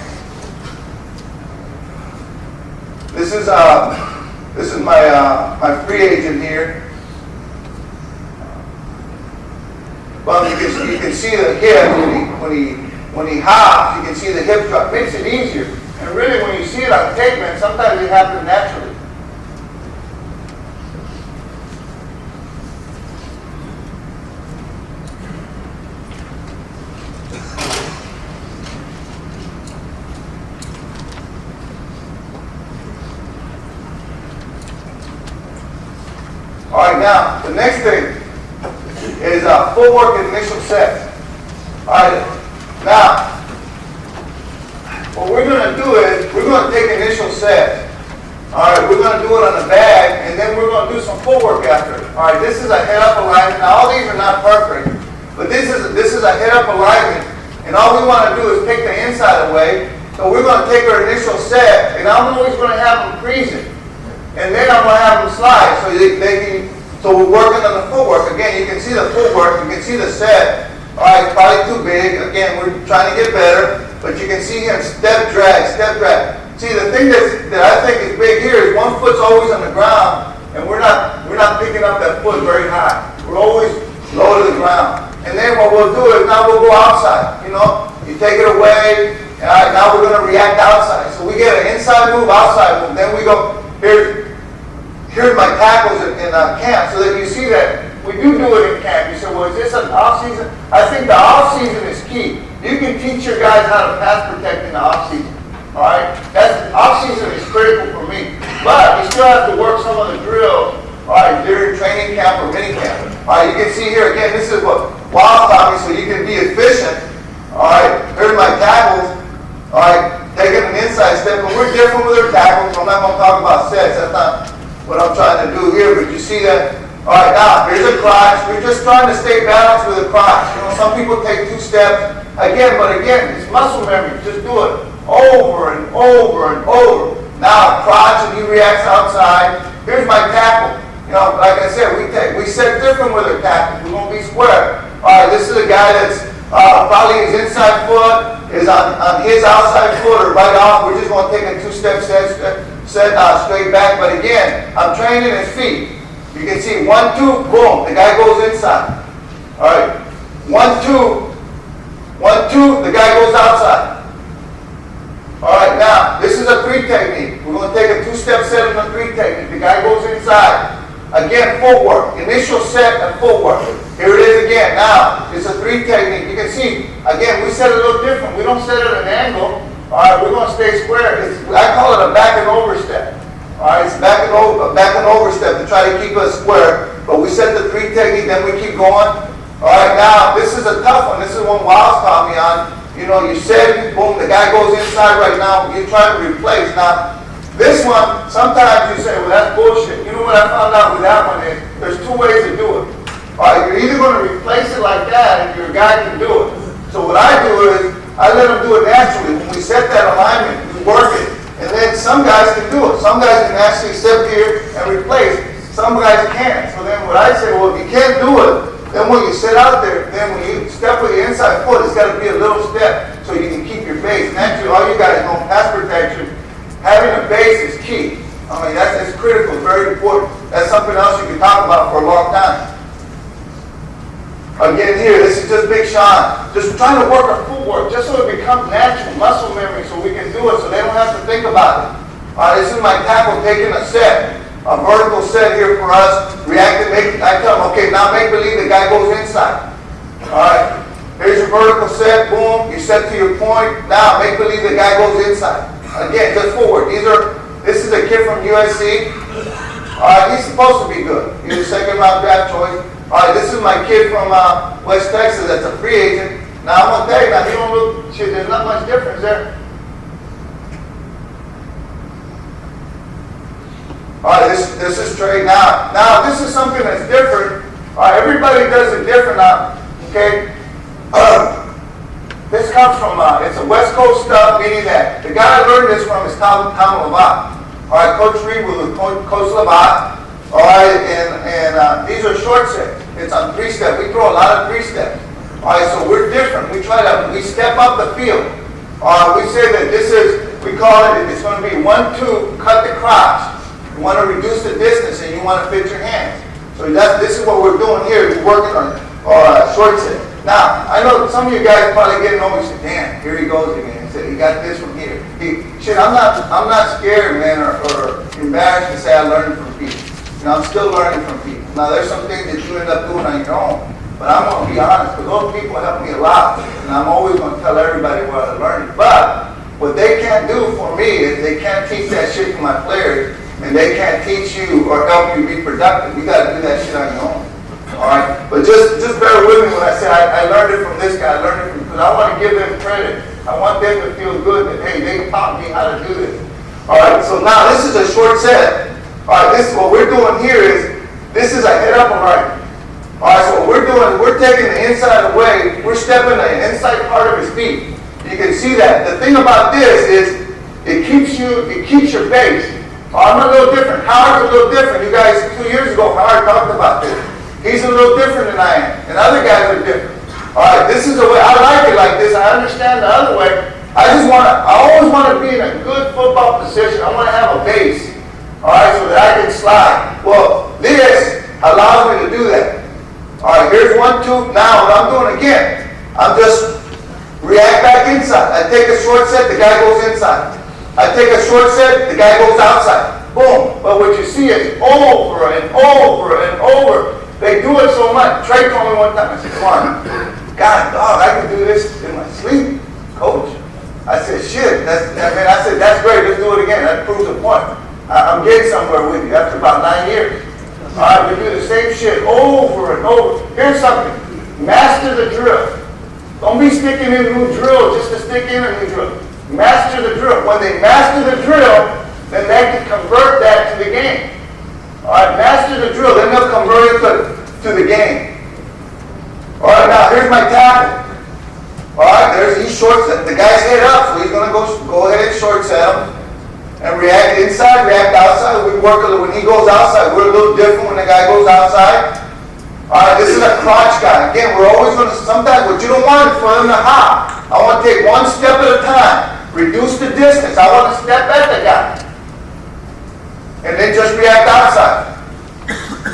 This is my free agent here. Well, you can see the hip when he hops. You can see the hip drop. Makes it easier. And really, when you see it on tape, man, sometimes it happens naturally. All right, now, the next thing is footwork and initial sets. All right, now, what we're going to do is, we're going to take initial sets. All right, we're going to do it on the bag, and then we're going to do some footwork after it. All right, this is a head-up alignment. Now, all these are not perfect, but this is a head-up alignment, and all we want to do is take the inside away. So we're going to take our initial set, and I'm always going to have them freezing, and then I'm going to have them slide, so so we're working on the footwork. Again, you can see the footwork, you can see the set. All right, it's probably too big. Again, we're trying to get better, but you can see him step, drag, step, drag. See, the thing that I think is big here is one foot's always on the ground, and we're not picking up that foot very high. We're always low to the ground. And then what we'll do is now we'll go outside. You know, you take it away. All right, now we're going to react outside. So we get an inside move, outside move. Then we go here's my tackles in camp, so that you see that we do it in camp. You say, well, is this an off season? I think the off season is key. You can teach your guys how to pass protect in the off season. All right, off-season is critical for me, but you still have to work some of the drill. All right, during training camp or mini camp. All right, you can see here again. This is what Juan taught me, so you can be efficient. All right, here's my tackles. All right, taking an inside step, but we're different with our tackles. So I'm not going to talk about sets. That's not what I'm trying to do here. But you see that. All right, now here's a crotch. We're just trying to stay balanced with a crotch. You know, some people take 2 steps. Again, it's muscle memory. Just do it. Over and over and over. Now crotch and he reacts outside. Here's my tackle. You know, like I said, we set different with our tackles. We're going to be square. All right, this is a guy that's probably his inside foot is on his outside foot or right off. We're just going to take a 2-step set straight back. But again, I'm training his feet. You can see 1, 2, boom. The guy goes inside. All right, 1, 2, 1, 2. The guy goes outside. All right, now, this is a 3 technique. We're going to take a 2-step set on the 3 technique. The guy goes inside. Again, footwork. Initial set and footwork. Here it is again. Now, it's a 3 technique. You can see, again, we set it a little different. We don't set it at an angle. All right, we're going to stay square. I call it a back and over step. All right, it's back and over step to try to keep us square. But we set the 3 technique, then we keep going. All right, now, this is a tough one. This is one Wiles taught me on. You know, you said, boom, the guy goes inside right now. You're trying to replace. Now, this one, sometimes you say, well, that's bullshit. You know what I found out with that one is there's 2 ways to do it. All right, you're either going to replace it like that and your guy can do it. So what I do is I let him do it naturally. When we set that alignment, we work it. And then some guys can do it. Some guys can actually step here and replace. Some guys can't. So then what I say, well, if you can't do it, then when you sit out there, then when you step with your inside foot, it's got to be a little step so you can keep your base. And actually, all you guys know, pass protection, having a base is key. I mean, that's critical, very important. That's something else you can talk about for a long time. Again here, this is just Big Sean. Just trying to work our footwork, just so it becomes natural, muscle memory, so we can do it, so they don't have to think about it. This is my tackle taking a set. A vertical set here for us. Reactive, I tell them, okay, now make believe the guy goes inside. All right, here's your vertical set, boom, you set to your point. Now make believe the guy goes inside. Again, just forward. This is a kid from USC. All right, he's supposed to be good. He's a 2nd-round draft choice. All right, this is my kid from West Texas that's a free agent. Now I'm gonna tell you, now he don't look, shit, there's not much difference there. All right, this is straight now. Now this is something that's different. All right, everybody does it different now. Okay. This comes from it's a West Coast stuff, meaning that the guy I learned this from is Tom Lavat. All right, Coach Reed was with Coach Lavat. All right, and these are short sets. It's on 3-step. We throw a lot of 3-steps. All right, so we're different. We step up the field. We say that we call it. It's going to be 1, 2, cut the crotch. You want to reduce the distance and you want to fit your hands. So this is what we're doing here. We're working on short set. Now, I know some of you guys probably getting over and say, damn, here he goes again. He got this from here. I'm not scared, man, or embarrassed to say I learned from people. You know, I'm still learning from people. Now, there's some things that you end up doing on your own. But I'm going to be honest, because those people help me a lot. And I'm always going to tell everybody what I learned. But what they can't do for me is they can't teach that shit to my players. and they can't teach you or help you be productive. You got to do that shit on your own. All right, but just bear with me when I say I learned it from this guy. I learned it from, because I want to give them credit. I want them to feel good that, hey, they taught me how to do this. All right, so now this is a short set. All right, this what we're doing here is, this is a head up and right. All right, so what we're doing, we're taking the inside away, we're stepping the inside part of his feet. You can see that. The thing about this is, it keeps your base. I'm a little different. Howard's a little different. You guys, 2 years ago, Howard talked about this. He's a little different than I am, and other guys are different. All right, this is the way, I like it like this. I understand the other way. I always want to be in a good football position. I want to have a base, all right, so that I can slide. Well, this allows me to do that. All right, here's 1, 2. Now, what I'm doing again, I'm just react back inside. I take a short set, the guy goes inside. I take a short set, the guy goes outside. Boom. But what you see is over and over and over. They do it so much. Trey told me one time, I said, Juan, God, dog, I can do this in my sleep, coach. I said, shit. I said, that's great. Let's do it again. That proves the point. I'm getting somewhere with you after about 9 years. All right, we do the same shit over and over. Here's something. Master the drill. Don't be sticking in a new drill just to stick in a new drill. Master the drill. When they master the drill, then they can convert that to the game. All right, master the drill, then they'll convert it to the game. All right, now here's my tackle. All right, he's short set. The guy's head up, so he's going to go ahead and short set him and react inside, react outside. We work a little. When he goes outside, we're a little different when the guy goes outside. All right, this is a crotch guy. Again, we're always going to, sometimes what you don't want is for him to hop. I want to take one step at a time. Reduce the distance. I want to step at the guy. And then just react outside.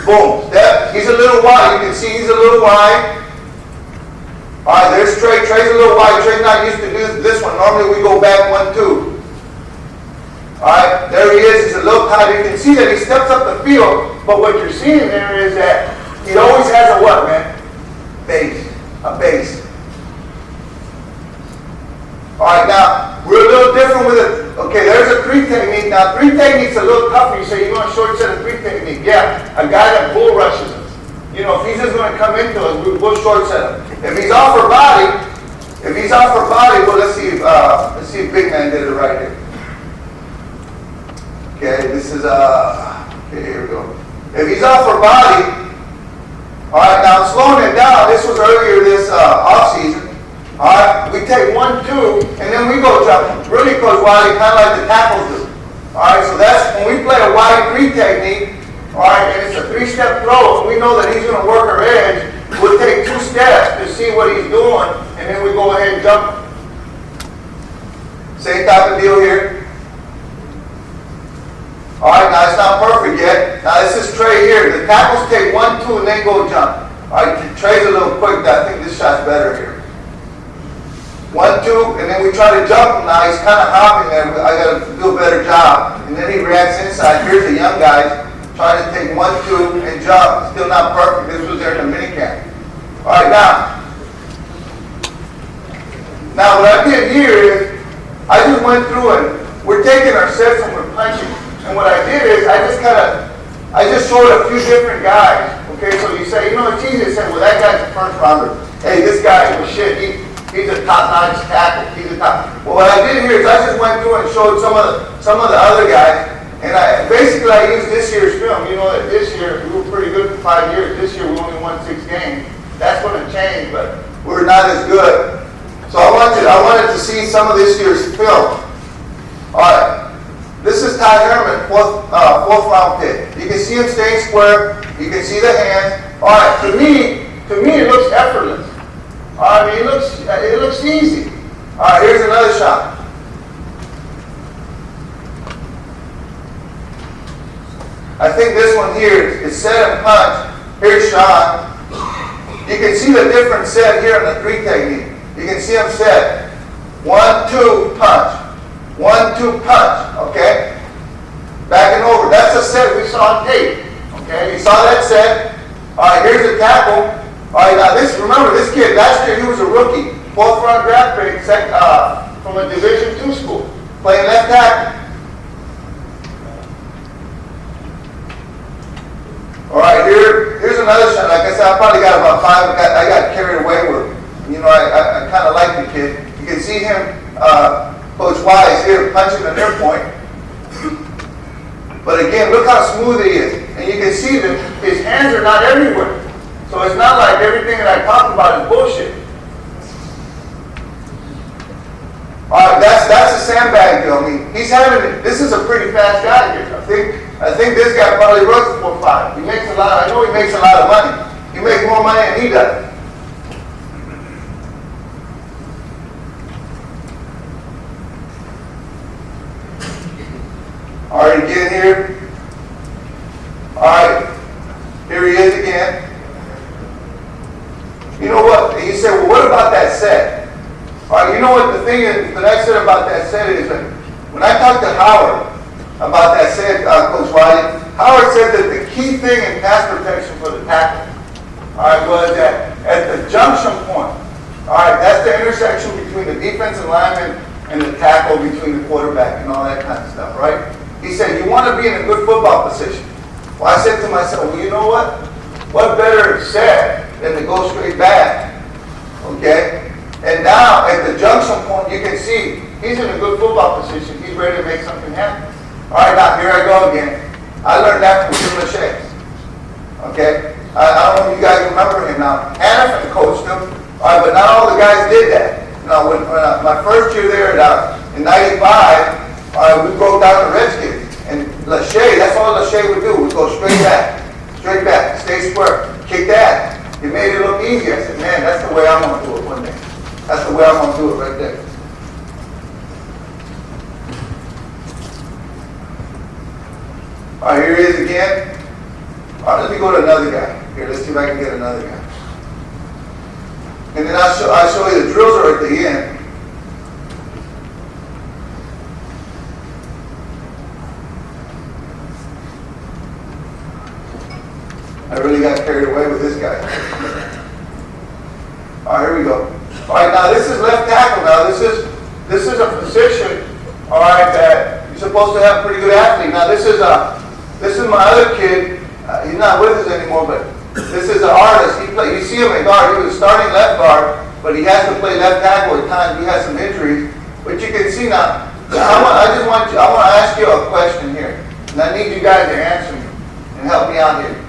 Boom. Step. He's a little wide. You can see he's a little wide. All right, there's Trey. Trey's a little wide. Trey's not used to do this one. Normally we go back 1, 2. All right, there he is. He's a little tight. You can see that he steps up the field. But what you're seeing there is that he always has a what, man? Base. A base. All right, now, we're a little different with it. Okay, there's a 3 technique. Now, 3 technique's a little tougher. You say, you're going to short set a 3 technique. Yeah, a guy that bull rushes us. You know, if he's just going to come into us, we'll short set him. If he's off for body, well, let's see if Big Man did it right here. Okay, this is, okay, here we go. If he's off for body, all right, now I'm slowing it down. This was earlier this off season. All right, we take 1, 2, and then we go jumping. Really goes wide, kind of like the tackles do. All right, so that's when we play a wide 3 technique. All right, and it's a 3-step throw, and we know that he's going to work our edge. We'll take 2 steps to see what he's doing, and then we go ahead and jump. Same type of deal here. All right, now it's not perfect yet. Now this is Trey here. The tackles take 1, 2, and then go jump. All right, Trey's a little quick. I think this shot's better here. 1, 2, and then we try to jump him. Now he's kind of hopping there. I got to do a better job. And then he reacts inside. Here's the young guys trying to take 1, 2, and jump. Still not perfect. This was there in the minicamp. All right, now what I did here is I just went through and we're taking our sets and we're punching. And what I did is I just showed a few different guys. Okay, so you say, you know, it's easy to say, well, that guy's a first rounder. Hey, this guy was shit. He's a top-notch tackle. He's a top. Well, what I did here is I just went through and showed some of the other guys, and I used this year's film. You know that this year we were pretty good for 5 years. This year we only won 6 games. That's going to change, but we're not as good. So I wanted to see some of this year's film. All right, this is Ty Herman, fourth round pick. You can see him staying square. You can see the hands. All right, to me it looks effortless. I mean, it looks easy. All right, here's another shot. I think this one here is set and punch. Here's shot. You can see the different set here in the 3 technique. You can see them set. 1, 2, punch. 1, 2, punch. Okay? Back and over. That's a set we saw on tape. Okay? You saw that set. All right, here's the tackle. All right, now remember this kid, last year he was a rookie, 4th round draft pick from a Division II school, playing left tackle. another shot. Like I said, I probably got about 5. I got carried away with, I kind of like the kid. You can see him, Coach Wise here punching an air point. But again, look how smooth he is. And you can see that his hands are not everywhere. So it's not like everything that I talked about is bullshit. All right, that's a sandbag deal. I mean, this is a pretty fast guy here. I think this guy probably runs 4.5. He makes a lot. I know he makes a lot of money. He makes more money than he does. All right, again here. All right, here he is again. You know what? And you say, well, what about that set? All right, you know what the thing is that I said about that set is that when I talked to Howard about that set, Coach Wiley, Howard said that the key thing in pass protection for the tackle, all right, was that at the junction point, all right, that's the intersection between the defensive lineman and the tackle between the quarterback and all that kind of stuff, right? He said, you want to be in a good football position. Well, I said to myself, well, you know what? What better set than to go straight back, okay? And now, at the junction point, you can see he's in a good football position. He's ready to make something happen. All right, now, here I go again. I learned that from Jim Lachey, okay? I don't know if you guys remember him now. Hannafin coached him, all right, but not all the guys did that. Now, when my first year there in 95, we broke down the Redskins. And Lachey, that's all Lachey would do. We'd go straight back, stay square, kick that. It made it look easy. I said, man, that's the way I'm going to do it one day. That's the way I'm going to do it right there. All right, here he is again. All right, let me go to another guy. Here, let's see if I can get another guy. And then I'll show you the drills are at the end. I really got carried away with this guy. All right, here we go. All right, now this is left tackle. Now this is a position, all right, that you're supposed to have a pretty good athlete. Now this is my other kid. He's not with us anymore, but this is an artist. You see him at guard. He was starting left guard, but he has to play left tackle at times. He has some injuries, but you can see now. I want to ask you a question here, and I need you guys to answer me and help me out here.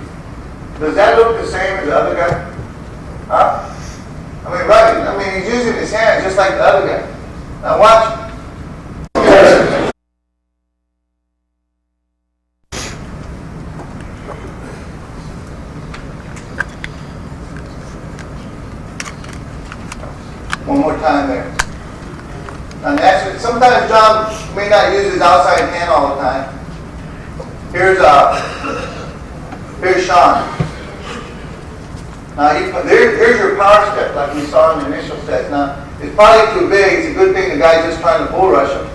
Does that look the same as the other guy? Huh? I mean, right. I mean, he's using his hands just like the other guy. Now watch. One more time there. Now naturally, sometimes John may not use his outside hand all the time. Here's Sean. Now, here's your power step, like we saw in the initial sets. Now, it's probably too big. It's a good thing the guy's just trying to bull rush him.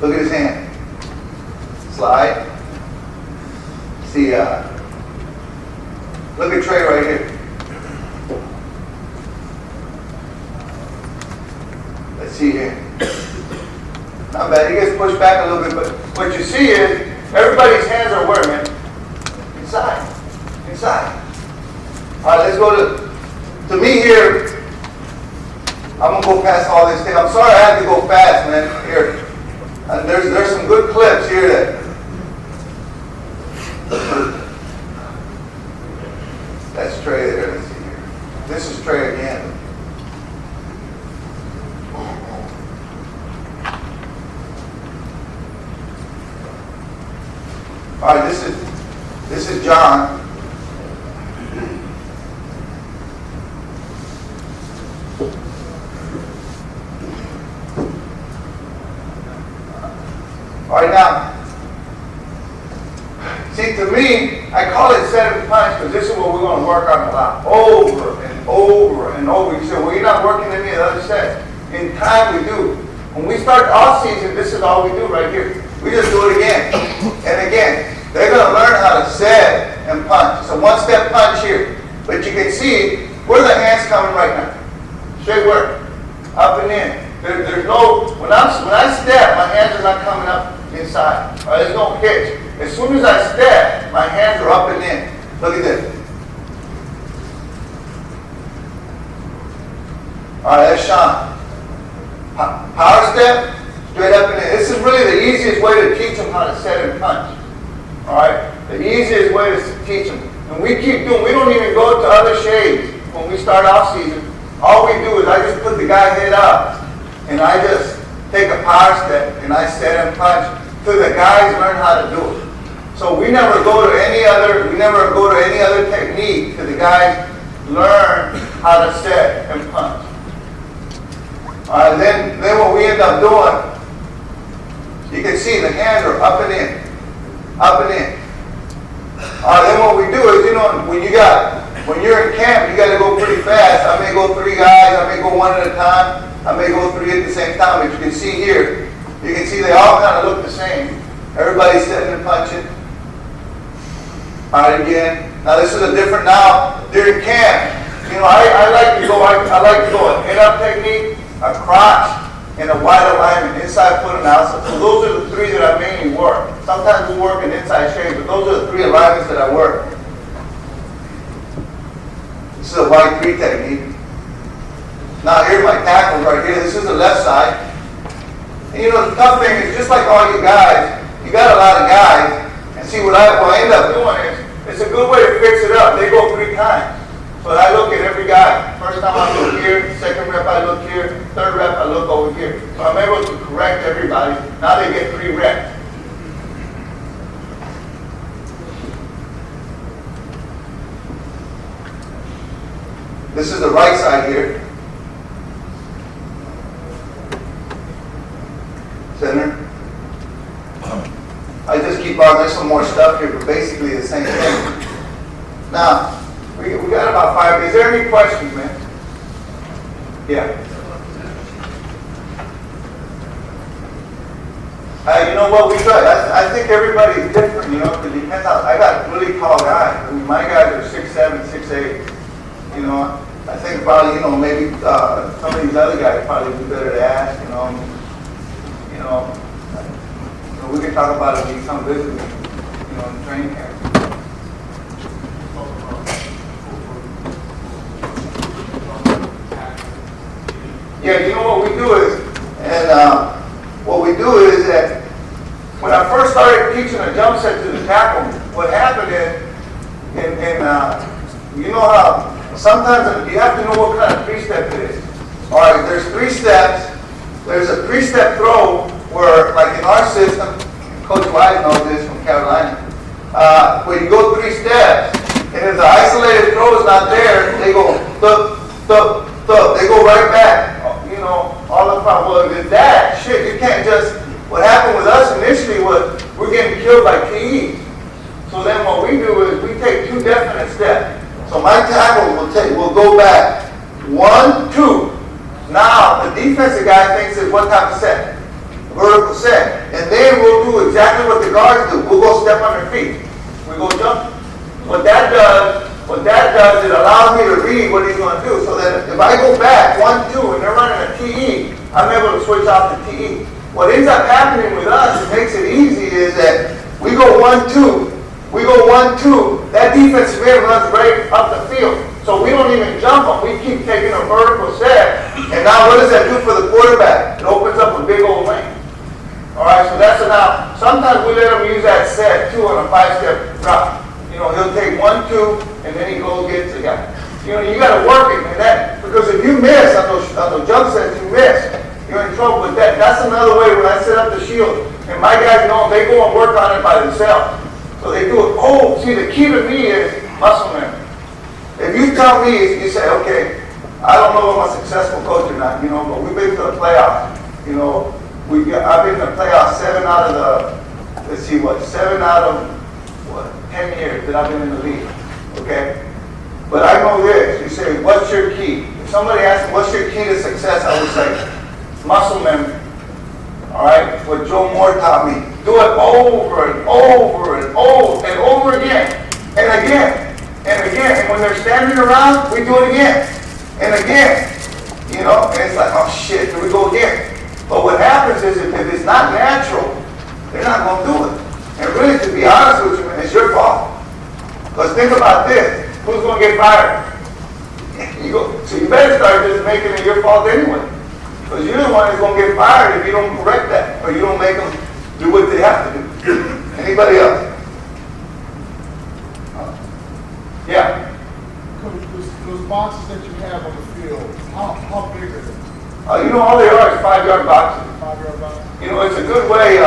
Look at his hand. Slide. See, look at Trey right here. Let's see here. Not bad. He gets pushed back a little bit, but what you see is everybody's hands are where, man? Inside. All right, let's go to me here. I'm going to go past all this thing. I'm sorry I had to go fast, man. Here. There's some good clips here that's Trey there. Let's see here. This is Trey again. All right, this is John. All right, now, see, to me, I call it set and punch because this is what we're going to work on a lot, over and over and over. You say, well, you're not working any of the other sets. In time, we do. When we start off season, this is all we do right here. We just do it again and again. They're going to learn how to set and punch. It's a one-step punch here. But you can see where the hands coming right now. Straight where? Up and in. There's no, when I step, my hands are not coming up inside. There's no hitch. As soon as I step, my hands are up and in. Look at this. All right, that's Sean. Power step, straight up and in. This is really the easiest way to teach them how to set and punch. All right, the easiest way to teach them. And we keep doing, we don't even go to other shades when we start off season. All we do is I just put the guy head up and I just take a power step and I set and punch till the guys learn how to do it. So we never go to any other technique till the guys learn how to set and punch. Then what we end up doing, you can see the hands are up and in, up and in. Then what we do is, when you're in camp, you got to go pretty fast. I may go 3 guys, I may go 1 at a time, I may go 3 at the same time. But you can see here, you can see they all kind of look the same. Everybody's setting and punching. All right, again. Now this is a different, now during camp, I like to go an head-up technique, a crotch, and a wide alignment, inside foot and outside. So those are the 3 that I mainly work. Sometimes we work in inside shades, but those are the 3 alignments that I work. This is a wide 3 technique. Now here's my tackles right here. This is the left side. And the tough thing is, just like all you guys, you got a lot of guys, and see what I end up doing is, it's a good way to fix it up. They go 3 times. But I look at every guy. First time I look here, second rep I look here, third rep I look over here. So I'm able to correct everybody. Now they get 3 reps. This is the right side here. Center. I just keep on, there's some more stuff here, but basically the same thing. Now, we got about 5 days. Is there any questions, man? Yeah. You know what, we try. I think everybody's different, because it depends on, I got really tall guys. I mean, my guys are 6'7", 6'8". I think probably, maybe some of these other guys probably would be better to ask, we can talk about it when you come visit me, in the training camp. Yeah, what we do is, that when I first started teaching a jump set to the tackle, what happened is, how sometimes you have to know what kind of 3-step it is. All right, there's 3 steps. There's a 3-step throw where, like in our system, Coach Wise knows this from Carolina, where you go 3 steps, and if the isolated throw is not there, they go thup, thup, thup. They go right back. All the problem. Well, if it's that, shit, you can't just, what happened with us initially was we're getting killed by TEs. So then what we do is we take 2 definite steps. So my tackle will go back 1, 2. Now the defensive guy thinks is what type of set? Vertical set. And then we'll do exactly what the guards do. We'll go step on their feet. We go jump. What that does, it allows me to read what he's going to do. So that if I go back 1, 2 and they're running a TE, I'm able to switch off the TE. What ends up happening with us, it makes it easy, is that we go 1, 2. We go 1, 2. That defensive end runs right up the field. So we don't even jump them. We keep taking a vertical set. And now what does that do for the quarterback? It opens up a big old lane. All right, so that's enough. Sometimes we let them use that set, too, on a 5-step drop. He'll take 1, 2, and then he goes gets the guy. You got to work it, man. Because if you miss on those jump sets, you miss, you're in trouble with that. That's another way when I set up the shield, and my guys know they go and work on it by themselves. So they do it. Oh, see, the key to me is muscle memory. If you tell me, you say, okay, I don't know if I'm a successful coach or not, but we've been to the playoffs. I've been to the playoffs 7 out of 7 out of 10 years that I've been in the league. Okay? But I know this. You say, what's your key? If somebody asks me, what's your key to success, I would say, muscle memory. All right? What Joe Moore taught me. Do it over and over and over and over again. And again. And again. And when they're standing around, we do it again. And again. And it's like, oh shit, here we go again. But what happens is if it's not natural, they're not going to do it. And really, to be honest with you, man, it's your fault. Because think about this, who's going to get fired? So you better start just making it your fault anyway. Because you're the one that's going to get fired if you don't correct that, or you don't make them do what they have to do. Anybody else? Yeah. Those boxes that you have on the field, how big are they? You know, all they are is 5-yard boxes. 5-yard boxes? You know, it's a good way,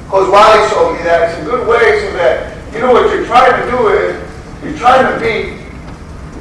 Coach Wiley showed me that, it's a good way so that, you know, what you're trying to do is, you're trying to be,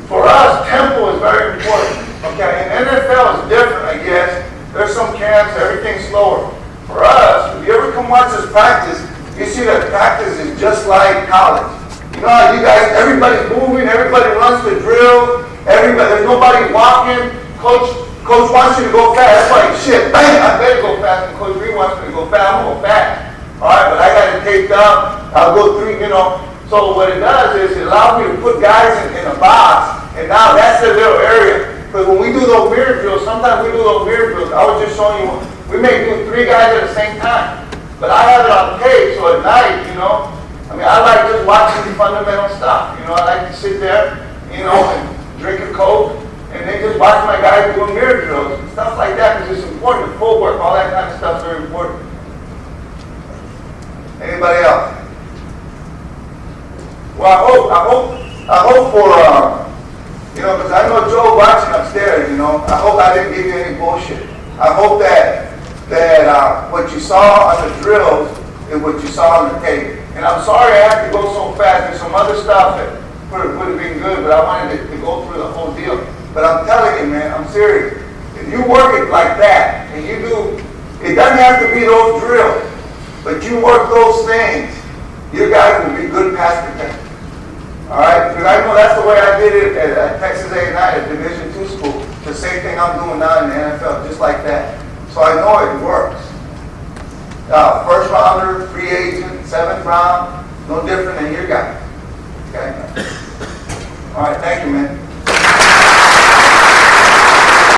for us, tempo is very important, okay? And NFL is different, I guess. There's some camps, everything's slower. For us, if you ever come watch us practice, you see that practice is just like college. You know how you guys, everybody's moving, everybody runs the drill, there's nobody walking. Coach wants you to go fast. That's like, shit, bang, I better go fast. And Coach Green wants me to go fast. I'm going to go fast. All right, but I got it taped up. I'll go through, you know. So what it does is it allows me to put guys in a box, and now that's their little area. Because when we do those mirror drills, sometimes we do those mirror drills. I was just showing you, we may do 3 guys at the same time. But I have it on tape, so at night, you know, I mean, I like just watching the fundamental stuff. You know, I like to sit there, you know, and drink a Coke, and then just watch my guys doing mirror drills and stuff like that, because it's important. The footwork, all that kind of stuff is very important. Anybody else? Well, I hope for, you know, because I know Joe watching upstairs, you know, I hope I didn't give you any bullshit. I hope that what you saw on the drills is what you saw on the tape. And I'm sorry I had to go so fast. There's some other stuff that would have been good, but I wanted to go through the whole deal. But I'm telling you, man, I'm serious. If you work it like that, and you do, it doesn't have to be those drills, but you work those things, your guys will be good pass protectors. All right? Because I know that's the way I did it at Texas A&I at Division II school. The same thing I'm doing now in the NFL, just like that. So I know it works. First rounder, free agent, 7th round, no different than your guy.